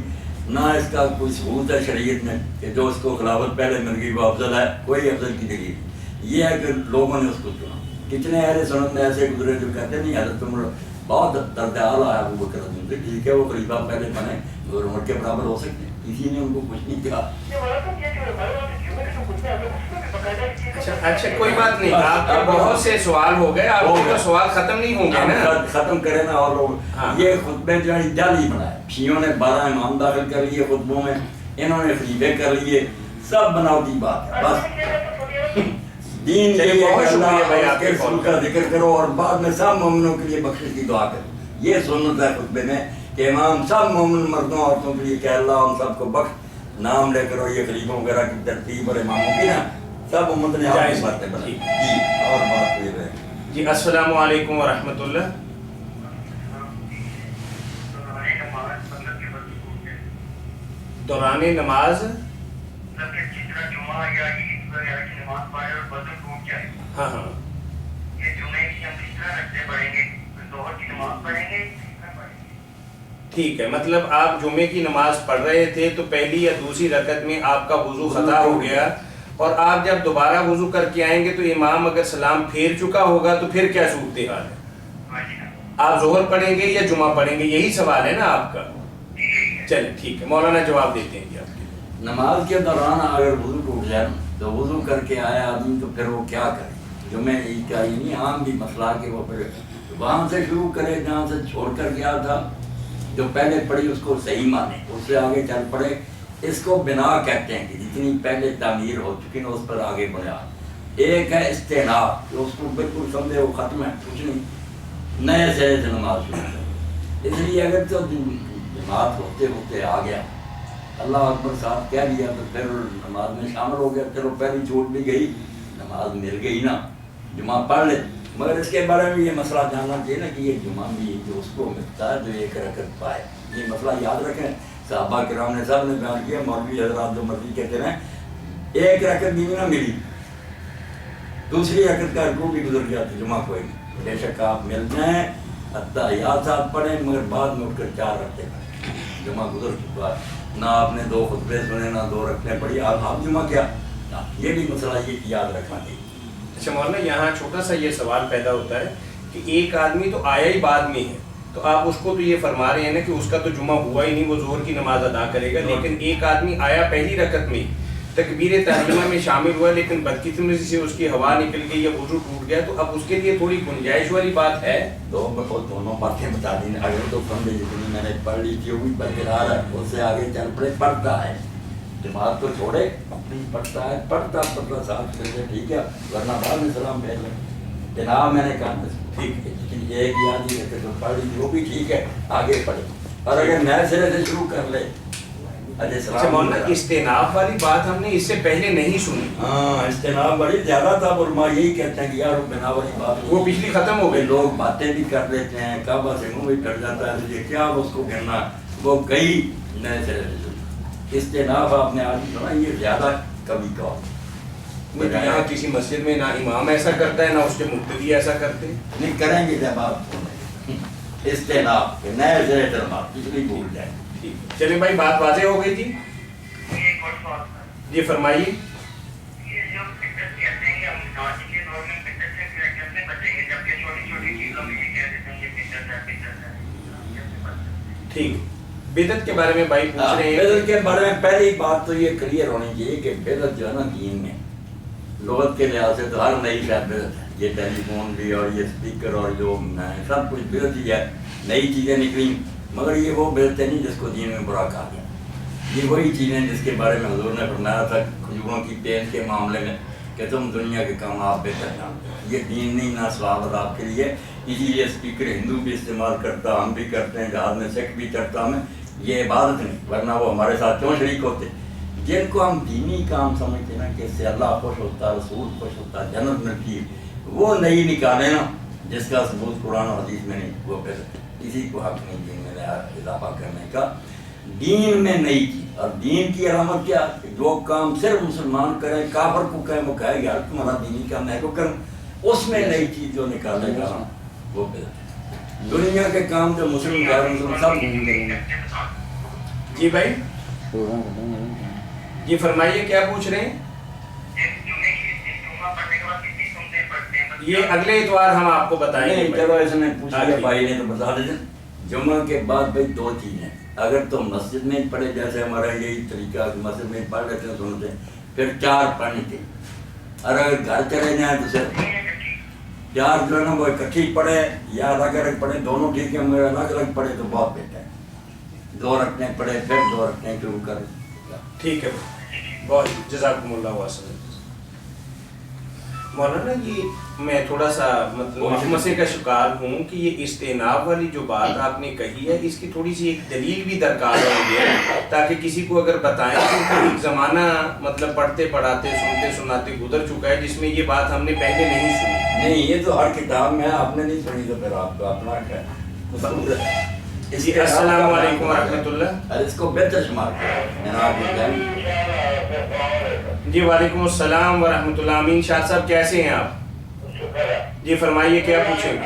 نہ اس کا کوئی ثبوت ہے شریعت میں کہ جو اس کو خلافت پہلے مل گئی وہ افضل ہے، کوئی افضل کی دلیل. یہ ہے کہ لوگوں نے اس کو چنا. کتنے اہل سنت میں ایسے گزرے جو کہتے نہیں حضرت عمر بہت درد اعلیٰ ہے ابو بکر رضی اللہ عنہ سے، ٹھیک ہے وہ خلیفہ پہلے بنے مگر عمر کے برابر ہو سکتے ہیں، کسی نے ان کو کچھ نہیں کہا. اچھا کوئی بات نہیں، آپ کے بہت سے سوال ہو گئے، آپ کے سوال ختم نہیں ہوں گے نا. ختم کریں نا. اور لوگ یہ خطبے جو ہے جعلی بنائے، شیعوں نے 12 امام داخل کر لیے خطبوں میں، انہوں نے خلیفے کر لیے، سب بناوٹی بات ہے. بس دین کے لیے اللہ کے رسول کا ذکر کرو اور بعد میں سب مومنوں کے لیے بخشش کی دعا کرو. یہ سنت ہے خطبے میں کہ امام سب مومن مردوں عورتوں کے لیے کہ اللہ ہم سب کو بخش، نام لے کرو. یہ خلیفوں وغیرہ کی ترتیب اور اماموں کی نا سب امت نے آپ کی باتیں بنائی. جی اور بات یہ ہے جی. السلام علیکم ورحمۃ اللہ. دوران نماز ہاں ہاں ٹھیک ہے، مطلب آپ جمعے کی نماز پڑھ رہے تھے تو پہلی یا دوسری رکعت میں آپ کا وضو خطا ہو گیا، اور آپ جب دوبارہ وضو کر کے آئیں گے تو امام اگر سلام پھیر چکا ہوگا تو پھر کیا صورتحال ہے؟ آپ ظہر پڑھیں گے یا جمعہ پڑھیں گے؟ یہی سوال ہے نا آپ کا. چلیں ٹھیک ہے، مولانا جواب دیتے ہیں جی آپ کے. نماز کے دوران اگر وضو ٹوٹ جائے تو وضو کر کے آیا آدمی تو پھر وہ کیا کرے؟ جمعہ عید کا یہ نہیں عام بھی مسئلہ کہ وہ پھر وہاں سے شروع کرے جہاں سے چھوڑ کر گیا تھا، جو پہلے پڑھی اس کو صحیح مانے، اس سے آگے چل پڑے. اس کو بنا کہتے ہیں کہ جتنی پہلے تعمیر ہو چکی نا اس پر آگے بڑھا. ایک ہے استیناف، جو اس کو بالکل سمجھے وہ ختم ہے، کچھ نہیں، نئے سرے سے نماز شروع کرے. اس لیے اگر تو جماعت ہوتے ہوتے آ گیا، اللہ اکبر صاحب کہہ دیا تو پھر نماز میں شامل ہو گیا، چلو پہلی چھوٹ بھی گئی، نماز مل گئی نا، جمعہ پڑھ لے. مگر اس کے بارے میں یہ مسئلہ جاننا چاہیے نا کہ یہ جمعہ بھی جو اس کو ملتا ہے جو ایک رکعت پائے. یہ مسئلہ یاد رکھیں، صحابہ کرام نے سب نے بیان کیا، مولوی حضرات جو مرضی کہتے رہیں، ایک رکعت بھی نہ ملی، دوسری رکعت کا رکوع بھی گزر گیا تو جمعہ کوئی نہیں. بے شک آپ مل جائیں اتحیات ساتھ پڑھیں مگر بعد میں اٹھ کر 4 رکعتیں پڑھیں، جمعہ گزر چکا ہے. نہ آپ نے 2 خطبے سنے نہ 2 رکعتیں پڑھی، آپ جمعہ کیا؟ یہ بھی مسئلہ یہ یاد رکھنا چاہیے. اچھا مولانا یہاں چھوٹا سا یہ سوال پیدا ہوتا ہے کہ ایک آدمی تو آیا ہی بعد میں ہے، تو آپ اس کو تو یہ فرما رہے ہیں نا کہ اس کا تو جمعہ ہوا ہی نہیں، وہ ظہر کی نماز ادا کرے گا، لیکن ایک آدمی آیا پہلی رکعت میں تکبیر تحریمہ میں شامل ہوا لیکن بدقسمتی سے اس کی ہوا نکل گئی یا وضو ٹوٹ گیا، تو اب اس کے لیے تھوڑی گنجائش والی بات ہے. دونوں باتیں بتا دیں. اگر تو سمجھے جتنی میں نے پڑھ لی تھی وہ بھی برقرار ہے، اس سے آگے چل پڑے پڑھتا ہے، جماعت تو چھوڑے اپنی پڑھتا ہے، پڑھتا ساتھ کرتے ٹھیک ہے، ورنہ بعد میں سلام پھیر لیں. جناب میں نے کہا ٹھیک ہے، لیکن ایک یاد ہی رکھے تو پڑھ لی وہ بھی ٹھیک ہے، آگے پڑھے. اور اگر نئے سرے سے شروع کر لے. اچھا مولانا استیناف والی بات ہم نے اس سے پہلے نہیں سنی. ہاں استیناف بڑی زیادہ تھا، علماء یہی کہتے ہیں کہ یار بنا والی بات وہ پچھلی ختم ہو گئی. لوگ باتیں بھی کر لیتے ہیں، کعبہ سے منہ بھی کٹ جاتا ہے، یہ کیا اس کو کہنا، وہ گئی نئے سرے سے. استیناف آپ نے آج سنا، یہ زیادہ کبھی کا یہاں کسی مسجد میں نہ امام ایسا کرتا ہے نہ اس کے مقتدی ایسا کرتے. نہیں کریں گے جب آپ استیناف نئے سرے سے نماز پچھلی بھول جائیں. چلیں بھائی بات واضح ہو گئی تھی. جی فرمائیے. ٹھیک، بدعت کے بارے میں بھائی پوچھ رہے ہیں. بدعت کے بارے میں پہلی بات تو یہ کلیئر ہونی چاہیے کہ بدعت جو ہے نا دین میں لغت کے لحاظ سے تو ہر نئی شاید بدعت ہے. یہ ٹیلی فون بھی اور یہ اسپیکر اور جو سب کچھ بدعت ہی ہے. نئی چیزیں نکلی، مگر یہ وہ بیچتے نہیں جس کو دین میں برا کہا گیا. یہ وہی چیزیں جس کے بارے میں حضور نے فرمایا تھا کھجوروں کی پین کے معاملے میں کہ تم دنیا کے کام آپ بہتر جانتے ہو. یہ دین نہیں نہ ثواب آپ کے لیے. اسی لیے اسپیکر ہندو بھی استعمال کرتا، ہم بھی کرتے ہیں، جہاز میں سکھ بھی چڑھتا ہمیں. یہ عبادت نہیں، ورنہ وہ ہمارے ساتھ کیوں شریک ہوتے. جن کو ہم دینی کام سمجھتے ہیں نا کہ اس سے اللہ خوش ہوتا ہے، رسول خوش ہوتا ہے، جنت ملتی ہے، وہ نہیں نکالے نا جس کا ثبوت قرآن و حدیث میں نہیں، وہ پھر کسی کو حق نہیں دین میں اضافہ کرنے کا. دین میں نئی چیز، اور دین کی علامت کیا؟ جو کام صرف مسلمان کرے، کافر کو کہے، وہ کہے یار تمہارا دینی کام میں کو کروں، اس میں نئی چیز جو نکالے گا وہ پھر دنیا کے کام جو مسلم غیر مسلم سب. جی بھائی جی فرمائیے کیا پوچھ رہے ہیں؟ یہ اگلے اتوار ہم آپ کو بتائیں گے. چلو ایسے میں پوچھ لیا بھائی نے تو بتا دیتے. جمعہ کے بعد بھائی دو چیزیں، اگر تو مسجد میں پڑھے جیسے ہمارا یہی طریقہ مسجد میں پڑھ لیتے ہیں سنتے ہیں، پھر 4 پڑھنی تھی. اور اگر گھر چلے جائیں تو صرف 4 جو ہے نا وہ اکٹھی پڑھے یا الگ الگ پڑھے، دونوں ٹھیک ہے، مگر الگ الگ پڑھے تو بہت بہتر ہے. 2 رکھنے پڑھے پھر 2 رکھنے شروع کریں. ٹھیک ہے بہت جزاکم اللہ واسطہ. مولانا یہ میں تھوڑا سا مطلب مسئلے کا شکار ہوں کہ یہ استئناف والی جو بات آپ نے کہی ہے اس کی تھوڑی سی ایک دلیل بھی درکار ہے تاکہ کسی کو اگر بتائیں کہ ایک زمانہ مطلب پڑھتے پڑھاتے سنتے سناتے گزر چکا ہے جس میں یہ بات ہم نے پہلے نہیں سنی. نہیں یہ تو ہر کتاب میں آپ نے نہیں سنی تو پھر آپ کا اپنا ہے. السلام علیکم ورحمۃ اللہ. اس کو بہتر شمار کیا. جی وعلیکم السلام ورحمۃ اللہ. امین شاہ صاحب کیسے ہیں آپ؟ جی فرمائیے کیا پوچھیں گے.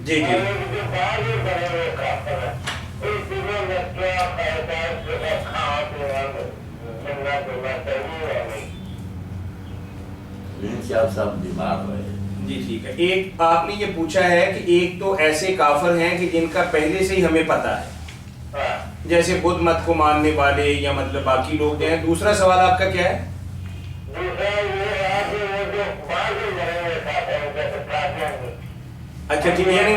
جی جی صاحب بیمار ہوئے. جی ٹھیک ہے. ایک آپ نے یہ پوچھا ہے کہ ایک تو ایسے کافر ہیں کہ جن کا پہلے سے ہی ہمیں پتہ ہے جیسے بدھ مت کو ماننے والے یا مطلب باقی لوگ ہیں. دوسرا سوال آپ کا کیا ہے؟ اچھا ٹھیک ہے یعنی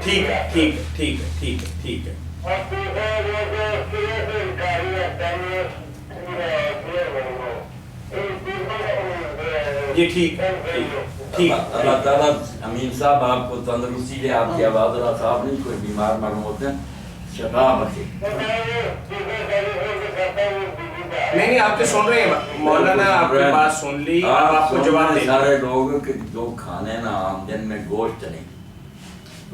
ٹھیک ہے ٹھیک ہے ٹھیک ہے ٹھیک ہے ٹھیک ہے جی ٹھیک ہے ٹھیک. اللہ تعالیٰ امین صاحب آپ کو تندرستی دے، آپ کی آواز اللہ صاحب نہیں کوئی بیمار معلوم ہوتے ہیں، شفا بخشے. نہیں آپ تو سن رہے ہیں مولانا، آپ کی بات سن لی، آپ کو جواب دیں. سارے لوگ کہ جو کھانے نا عام دن میں گوشت نہیں،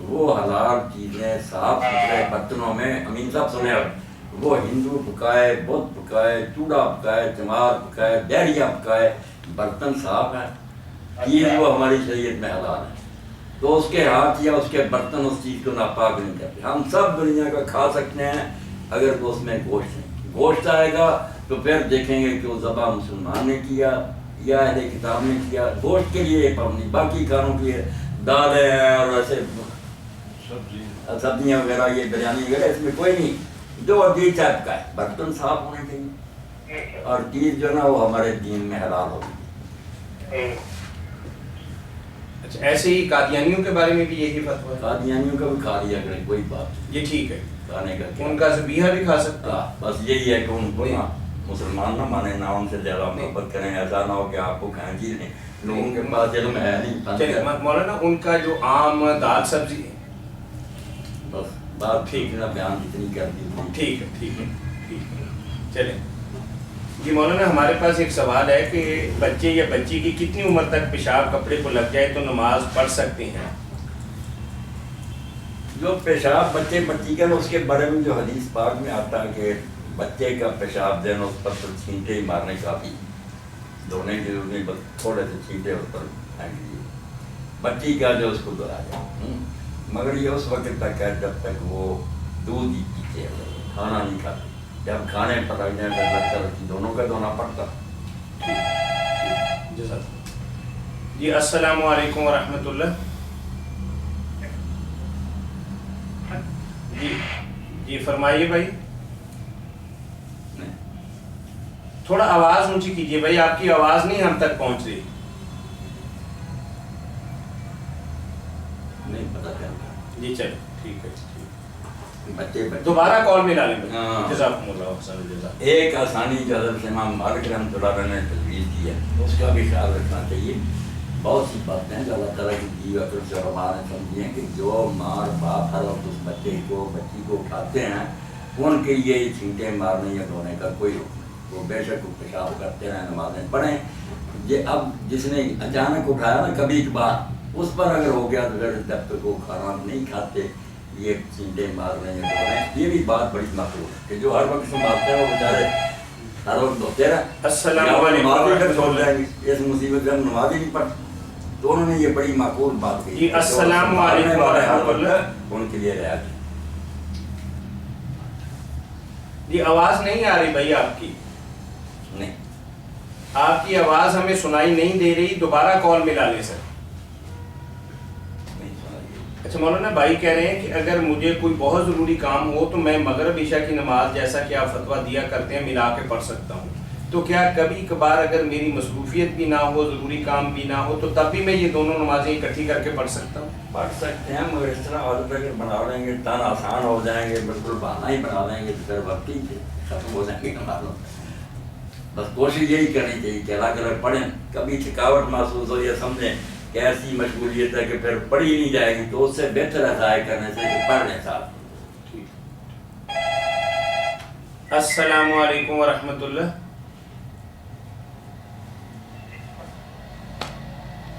وہ حلال چیزیں صاف ستھرے برتنوں میں. امین صاحب سنے وہ ہندو پکائے، بدھ پکائے، چوڑا پکائے، چمار پکائے، ڈہریا پکائے، برتن صاف ہیں. چیز وہ ہماری شریعت میں حلال ہے تو اس کے ہاتھ یا اس کے برتن اس چیز کو ناپاک نہیں کرتے. ہم سب دنیا کا کھا سکتے ہیں اگر تو اس میں گوشت ہے. گوشت آئے گا تو پھر دیکھیں گے کہ وہ ذبح مسلمان نے کیا یا اہل کتاب نے کیا. گوشت کے لیے پابندی، باقی کھانوں کے لیے دالیں اور ایسے سبزیاں وغیرہ یہ بریانی وغیرہ اس میں کوئی نہیں. جو عجیب ٹائپ کا ہے برتن صاف ہونے چاہیے اور چیز جو نا وہ ہمارے دین میں حلال ہوگی. اچھا ایسے ہی قادیانیوں کے بارے میں بھی یہی فتویٰ ہے؟ قادیانیوں کا بھی کھا لیا کریں کوئی بات یہ ٹھیک ہے. کھانے کا ان کا ذبیحہ بھی کھا سکتا ہے. بس یہی ہے کہ ان کو نا مسلمان نہ مانے، نہ ان سے زیادہ محبت کریں. ایسا نہ ہو کہ آپ کو کھائیں چیز نہیں، لوگوں کے پاس علم ہے نہیں. مولانا ان کا جو عام دال سبزی ہے بس بات ٹھیک ہے، بیان اتنی کر دی. ٹھیک ہے ٹھیک ہے ٹھیک ہے چلیں. جی مولانا ہمارے پاس ایک سوال ہے کہ بچے یا بچی کی کتنی عمر تک پیشاب کپڑے کو لگ جائے تو نماز پڑھ سکتے ہیں؟ جو پیشاب بچے بچی کا اس کے بارے میں جو حدیث پاک میں آتا ہے کہ بچے کا پیشاب دینا اس پر چھینٹے ہی مارنے کافی، دھونے کی ضرورت نہیں، بس تھوڑے سے چھینٹے اس پر پھینک دیجیے. بچی کا جو اس کو دہرا جائے، مگر یہ اس وقت تک ہے جب تک وہ دودھ ہی پیتے ہیں، کھانا نہیں کھاتے. جب کھانے پر لگ جائیں تو لگتا ہے دونوں کا دھونا پڑتا. جی السلام علیکم ورحمۃ اللہ. جی فرمائیے بھائی, تھوڑا آواز اونچی کیجیے بھائی, آپ کی آواز نہیں ہم تک پہنچ رہی. نہیں پتا کیا جی چلو ٹھیک ہے, بچے دوبارہ کال میں ڈالیں. ہاں. جزاکم اللہ حسن الجزا. ایک آسانی جو حضرت امام مالک رحمۃ اللہ علیہ نے تجویز کی ہے, اس کا بھی خیال رکھنا چاہیے. بہت سی باتیں ہیں جو اللہ تعالیٰ کی دی عقل سے علماء نے سمجھی ہیں کہ جو ماں باپ ہر وقت اس بچے کو بچی کو اٹھاتے ہیں ان کے لیے چھینٹیں مارنے یا دھونے کا کوئی حکم نہیں. وہ بے شک پیشاب کرتے رہیں, نمازیں پڑھیں. یہ اب جس نے اچانک اٹھایا نا کبھی کبھار, اس پر اگر ہو گیا تو پھر جب تک وہ کھانا نہیں کھاتے یہ چھینٹیں مارنے یا دھونے, یہ بھی بات بڑی مقبول ہے کہ جو ہر وقت سنبھالتے ہیں وہ بیچارے ہر وقت دھوتے رہیں. السلام علیکم. اس مصیبت میں نماز ہی نہیں پڑھتے, تو انہوں نے یہ بڑی معقول بات کی. جی السلام علیکم ورحمۃ اللہ. ان کے لیے رہا کی. جی آواز نہیں آ رہی بھائی آپ کی, نہیں آپ کی آواز ہمیں سنائی نہیں دے رہی, دوبارہ کال ملا لیں سر. اچھا مولانا بھائی کہہ رہے ہیں کہ اگر مجھے کوئی بہت ضروری کام ہو تو میں مغرب عشاء کی نماز جیسا کہ آپ فتویٰ دیا کرتے ہیں ملا کے پڑھ سکتا ہوں, تو کیا کبھی کبھار اگر میری مصروفیت بھی نہ ہو, ضروری کام بھی نہ ہو, تو تب بھی میں یہ دونوں نمازیں اکٹھی کر کے پڑھ سکتا ہوں؟ پڑھ سکتے ہیں, مگر اس طرح عادت اگر بنا لیں گے تن آسان ہو جائیں گے, بالکل بہانہ ہی بنا لیں گے تو پھر وقت ہی ختم ہو جائیں گے نمازوں. بس کوشش یہی کرنی چاہیے کہ الگ الگ پڑھیں. کبھی تھکاوٹ محسوس ہو یا سمجھیں کہ ایسی مشغولیت ہے کہ پھر پڑھی نہیں جائے گی, تو اس سے بہتر ہے ضائع کرنے سے کہ پڑھ لیں ساتھ. السلام علیکم ورحمۃ اللہ.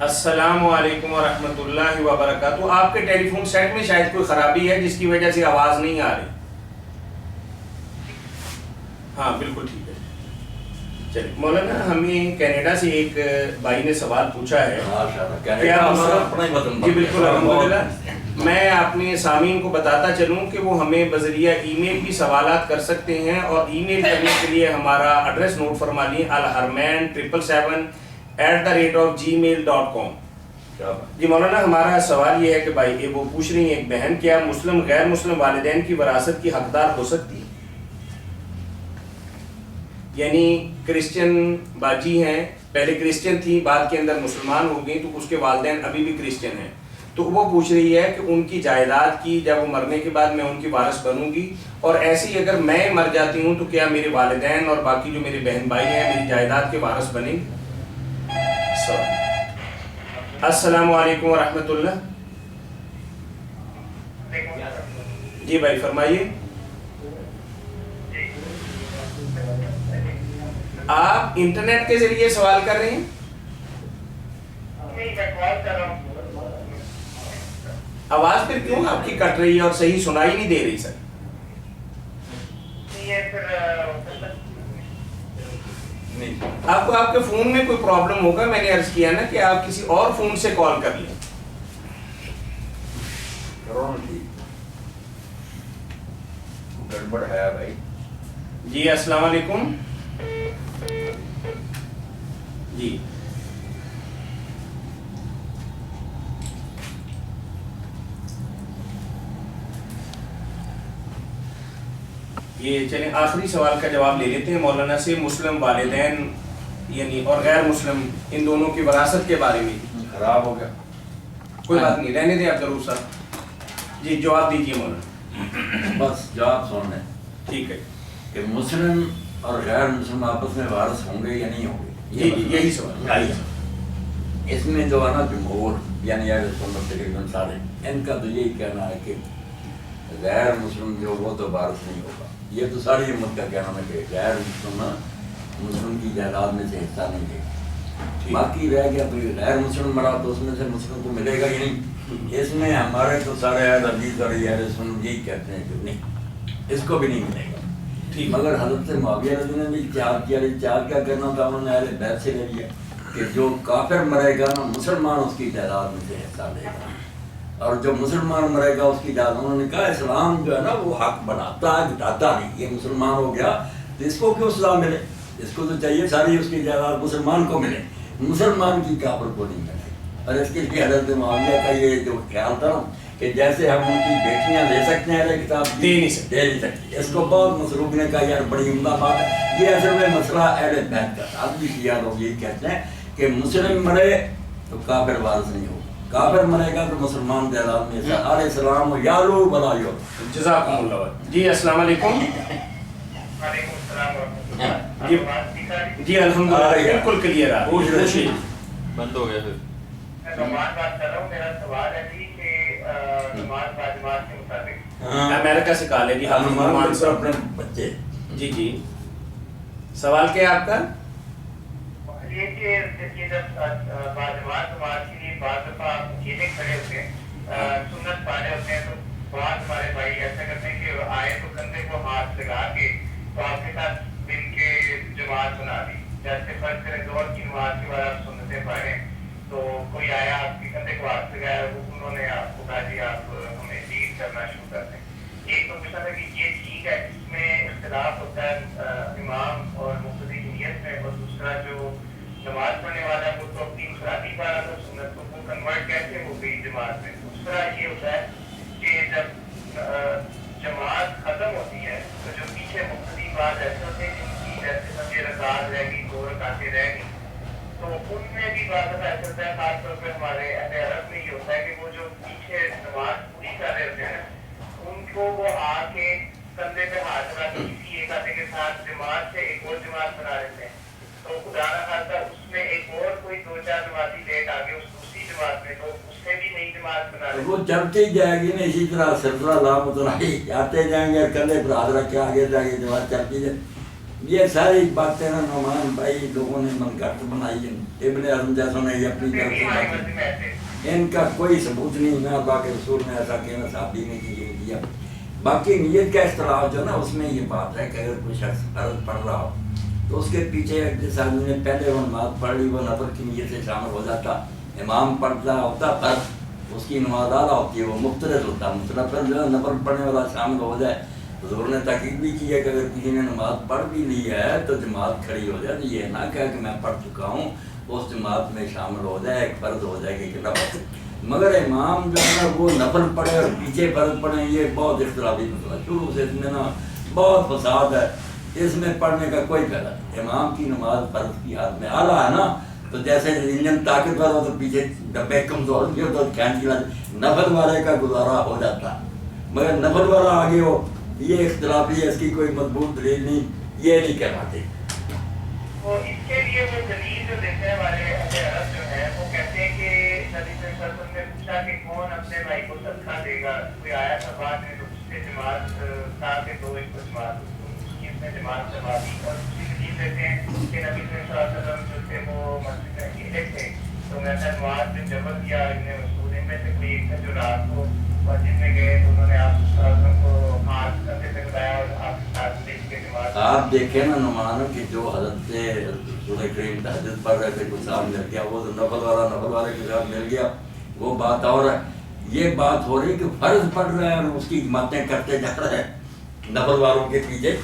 السلام علیکم ورحمۃ اللہ وبرکاتہ. آپ کے ٹیلی فون سیٹ میں شاید کوئی خرابی ہے جس کی وجہ سے آواز نہیں آ رہی. ہاں بالکل ٹھیک ہے. چلیے مولانا, ہمیں کینیڈا سے ایک بھائی نے سوال پوچھا ہے. جی بالکل الحمدللہ. میں اپنے سامعین کو بتاتا چلوں کہ وہ ہمیں بذریعہ ای میل بھی سوالات کر سکتے ہیں, اور ای میل کرنے کے لیے ہمارا ایڈریس نوٹ فرما لیں, alharman777@gmail.com. جی مولانا, ہمارا سوال یہ ہے کہ بھائی وہ پوچھ رہی ہیں ایک بہن, کیا مسلم غیر مسلم والدین کی وراثت کی حقدار ہو سکتی ہے؟ یعنی کرسچن باجی ہیں, پہلے کرسچن تھی, بعد کے اندر مسلمان ہو گئی, تو اس کے والدین ابھی بھی کرسچن ہیں, تو وہ پوچھ رہی ہے کہ ان کی جائیداد کی جب وہ مرنے کے بعد میں ان کی وارث بنوں گی, اور ایسے ہی اگر میں مر جاتی ہوں تو کیا میرے والدین اور باقی جو میرے بہن بھائی ہیں میری جائیداد کے وارث بنیں گے؟ السلام علیکم ورحمۃ اللہ. جی بھائی فرمائیے. آپ انٹرنیٹ کے ذریعے سوال کر رہے ہیں؟ آواز پھر کیوں آپ کی کٹ رہی ہے اور صحیح سنائی نہیں دے رہی سر؟ آپ کو آپ کے فون میں کوئی پرابلم ہوگا, میں نے عرض کیا نا کہ آپ کسی اور فون سے کال کر لیں. گڑبڑ ہے بھائی. جی السلام علیکم. جی یہ چلیں آخری سوال کا جواب لے لیتے ہیں مولانا سے. مسلم والدین یعنی اور غیر مسلم ان دونوں کی وراثت کے بارے میں. خراب ہو گیا, کوئی بات نہیں, رہنے دیں آپ ضرور صاحب. جی جواب دیجیے مولانا. بس جواب سن لیں. ٹھیک ہے کہ مسلم اور غیر مسلم آپس میں وارث ہوں گے یا نہیں ہوں گے, جی یہی سوال. اس میں جو ہے نا جمہور یعنی تقریباً سارے ان کا تو یہی کہنا ہے کہ غیر مسلم جو وہ تو وارث نہیں ہوگا. یہ تو ساری امت کا کہنا ہے کہ غیر مسلم کی جائیداد میں سے حصہ نہیں دے گا. باقی رہ گیا تو غیر مسلم مرا تو اس میں سے مسلم کو ملے گا ہی نہیں. اس میں ہمارے تو سارے اہل حدیث اور اہل سنت یہی کہتے ہیں کہ نہیں, اس کو بھی نہیں ملے گا. مگر حضرت معاویہ رضی اللہ عنہ نے بھی اتحاد کیا. اتحاد کیا کرنا تھا, انہوں نے اہل بیت سے لے لیا کہ جو کافر مرے گا نا مسلمان اس کی جائیداد میں سے حصہ لے گا, اور جو مسلمان مرے گا اس کی جائیداد. انہوں نے کہا اسلام جو ہے نا وہ حق بناتا ہے, گٹاتا نہیں. یہ مسلمان ہو گیا تو اس کو کیوں سزا ملے؟ اس کو تو چاہیے ساری اس کی جائیداد مسلمان کو ملے, مسلمان کی کافر کو نہیں ملے. اور اس کے لیے حضرت معاویہ کا یہ جو خیال تھا کہ جیسے ہم ان کی بیٹیاں لے سکتے ہیں کتاب دے نہیں سکتے. اس کو بہت مصروف نے کہا یار بڑی عمدہ بات ہے. یہ اصل میں مسئلہ اہل بیت کا تھا. بھی شیعہ لوگ یہی کہتے ہیں کہ مسلم مرے تو کافر وارث نہیں ہوگا, کافر مرے گا تو مسلمان دیرات میں علیہ السلام یارو بلا یو. جزاکم اللہ. جی السلام علیکم. وعلیکم السلام ورحمۃ اللہ. جی الحمدللہ بالکل کلیئر ہے. پوچھ بند ہو گیا پھر. میں نعمان بات کر رہا ہوں. میرا سوال ہے جی کہ نماز باجماعت کے مطابق امریکہ سے کال ہے جی. نعمان سے اپنے بچے. جی جی سوال کیا ہے آپ کا؟ یہ کہ جب باجماعت نماز کے لیے بعض دفعہ آپ اکیلے کھڑے ہوتے ہیں, سنت پڑھے ہوتے ہیں, تو بعض ہمارے بھائی ایسا کرتے ہیں کہ آئے تو کندھے کو ہاتھ لگا کے تو آپ کے ساتھ مل کے جماعت بنا دی. جیسے فرض کریں ظہر کی نماز کے بعد آپ سنتیں پڑھیں تو کوئی آیا آپ کے کندھے کو ہاتھ لگایا, انہوں نے آپ کو کہا جی آپ ہمیں لیڈ کرنا شروع کر دیں. ایک تو پوچھنا تھا کہ یہ ٹھیک ہے, اس میں اختلاف ہوتا ہے امام اور مقتدی کی نیت میں, اور دوسرا جو نماز پڑھنے والا ہے وہ تو اپنی انفرادی پڑھا تھا سنت, تو وہ کنورٹ کیسے ہو گئی جماعت میں. دوسرا یہ ہوتا ہے کہ جب جماعت ختم ہوتی ہے تو جو پیچھے مقتدی بعض ایسے ہوتے ہیں جن کی جیسے سمجھے رکعت رہ گئی, 2 رکعتیں رہ گئی, تو ان میں بھی بعض دفعہ ایسا ہوتا ہے, خاص طور پہ ہمارے اہل عرب میں یہ ہوتا ہے کہ وہ جو پیچھے نماز پوری کر رہے ہوتے ہیں ان کو وہ آ کے کندھے پہ ہاتھ لگا کے کسی ایک آدھے کے ساتھ جماعت سے ایک اور جماعت بنا لیتے ہیں. تو خدا نہ خاصہ اس میں ایک اور کوئی 2-4 نمازی لیٹ آ گئے اس دوسری جماعت میں, تو اس سے بھی نئی جماعت بنا لیتے. وہ چلتی جائے گی نا اسی طرح سلسلہ لامتناہی آتے جائیں گے اور کندھے پر ہاتھ رکھ کے آگے جائے گی جماعت چلتی جائے. یہ ساری باتیں نا نعمان بھائی لوگوں نے من گھٹ بنائی ہیں. ابن حزم جیسوں نے یہ اپنی طرف سے باتیں, ان کا کوئی ثبوت نہیں. نہ اللہ کے رسول نے ایسا کیا, نہ صحابی نے کیا. باقی نیت کا اختلاف جو نا اس میں یہ بات ہے کہ اگر کوئی شخص فرض پڑھ رہا ہو تو اس کے پیچھے جس آدمی نے پہلے وہ نماز پڑھ لی وہ نفل کی نیت سے شامل ہو جاتا. امام پڑھتا ہوتا فرض, اس کی نماز اعلیٰ ہوتی ہے, وہ مفترض ہوتا. مطلب جو ہے نفل پڑھنے والا شامل ہو جائے. حضور نے تاکید بھی کی ہے کہ اگر کسی نے نماز پڑھ بھی لی ہے تو جماعت کھڑی ہو جائے. یہ نہ کہا کہ میں پڑھ چکا ہوں اس جماعت میں شامل ہو جائے, ایک فرض ہو جائے کہ نفل. مگر امام جو ہے نا وہ نفل پڑھے اور پیچھے فرض پڑھیں, یہ بہت اختلافی مسئلہ. شروع سے اس میں نا بہت فساد ہے, اس میں پڑھنے کا کوئی فائدہ نہیں. امام کی نماز فرض کی حالت میں اعلیٰ ہے نا, تو جیسے انجن طاقتور ہو تو پیچھے ڈبے کمزور بھی ہو تو کھینچ لا, نفل والے کا گزارا ہو جاتا. مگر نفل والا آگے ہو یہ اختلافی ہے, اس کی کوئی مضبوط دلیل نہیں, یہ نہیں کہلاتے. وہ اس کے لیے وہ دلیل جو دیتے ہیں والے اہل عرب جو ہے وہ کہتے ہیں کہ نبی صلی اللہ علیہ وسلم نے پوچھا کہ کون اپنے بھائی کو صدقہ دے گا, کوئی آیا تھا بعد میں تو اس سے جماعت کہا کہ دو اس کو جماعت, اس کی اس نے جماعت کروا دی. اور دوسری دلیل دیتے ہیں کہ نبی صلی اللہ علیہ وسلم جو تھے وہ مسجد میں اکیلے تھے, تو میں نے نماز میں جبر کیا. ابن مسعود میں سے کوئی ایک تھا جو رات کو مسجد میں گئے تو انہوں نے آپ صلی اللہ علیہ وسلم کو ہاتھ کندھے پہ لگایا اور آپ کے ساتھ دیکھ کے جماعت. آپ دیکھیں نا نعمان کہ جو حضرت رسول کریم تہجد پڑھ رہے تھے کوئی صاحب مل گیا, وہ تو نفل والے کے ساتھ مل گیا, وہ بات اور ہے. یہ بات ہو رہی کہ فرض پڑھ رہے ہیں اور اس کی باتیں کرتے جا رہے ہیں نفل والوں کے پیچھے,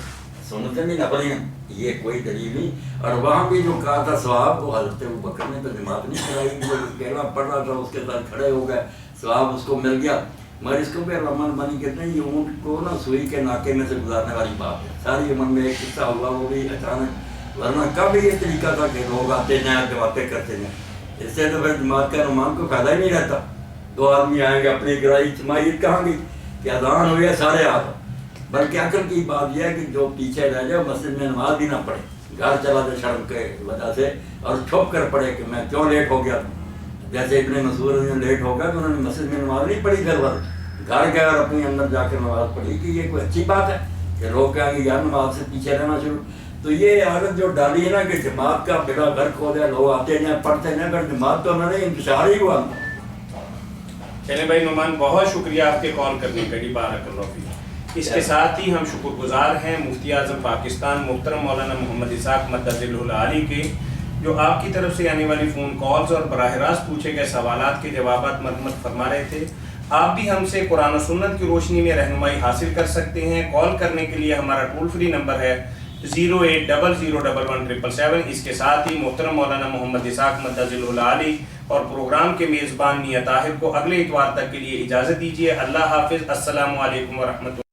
سنتیں بھی نفل ہیں, یہ کوئی دلیل نہیں. اور وہاں بھی جو کہا تھا ثواب, وہ حضرت ابوبکر نے تو جماعت نہیں کرائی, وہ اکیلا پڑھ رہا تھا اس کے ساتھ کھڑے ہو گئے, ثواب اس کو مل گیا. مگر اس کو بھی رحمان بنی کہتے ہیں, یہ اونٹ کو نا سوئی کے ناکے میں سے گزارنے والی بات ہے. ساری عمر میں ایک قصہ ہوا, وہ بھی اچانک, ورنہ کب یہ طریقہ تھا کہ لوگ آتے جائیں اور باتیں کرتے جائیں. اس سے تو پھر جماعت کا نعمان کو فائدہ ہی نہیں رہتا. 2 آدمی آئیں گے اپنی گرائی چمائیت کہاں گی کہ اذان ہوئی ہے سارے آ جاؤ. بلکہ عقل کی بات یہ ہے کہ جو پیچھے رہ جائے مسجد میں نماز بھی نہ پڑھے, گھر چلا جائے شرم کے وجہ سے, اور چھپ کر پڑھے کہ میں کیوں لیٹ ہو گیا تھا. جیسے ابن مسعود میں لیٹ ہو گیا تو انہوں نے مسجد میں نماز نہیں پڑھی, گھر گئے اور اپنے اندر جا کے نماز پڑھی. کہ یہ کوئی اچھی بات ہے کہ لوگ کہیں گے یار نماز سے پیچھے رہنا شروع. تو یہ عادت جو ڈالی ہے نا کہ جماعت کا بیڑا غرق ہو جائے, لوگ آتے جائیں پڑھتے جائیں, اگر جماعت تو انہوں نے انتشار ہی ہوا. چلیں بھائی نعمان بہت شکریہ آپ کے کال کرنے کا جی, بارک اللہ فیک. اس کے ساتھ ہی ہم شکر گزار ہیں مفتی اعظم پاکستان محترم مولانا محمد اسحاق مدظلہ العالی کے, جو آپ کی طرف سے آنے والی فون کالز اور براہ راست پوچھے گئے سوالات کے جوابات مرمت فرما رہے تھے. آپ بھی ہم سے قرآن و سنت کی روشنی میں رہنمائی حاصل کر سکتے ہیں. کال کرنے کے لیے ہمارا ٹول فری نمبر ہے 0800117777۔ اس کے ساتھ ہی محترم مولانا محمد اسحاق مدظل العالی اور پروگرام کے میزبان میاں طاہر کو اگلے اتوار تک کے لیے اجازت دیجیے۔ اللہ حافظ، السلام علیکم ورحمۃ اللہ۔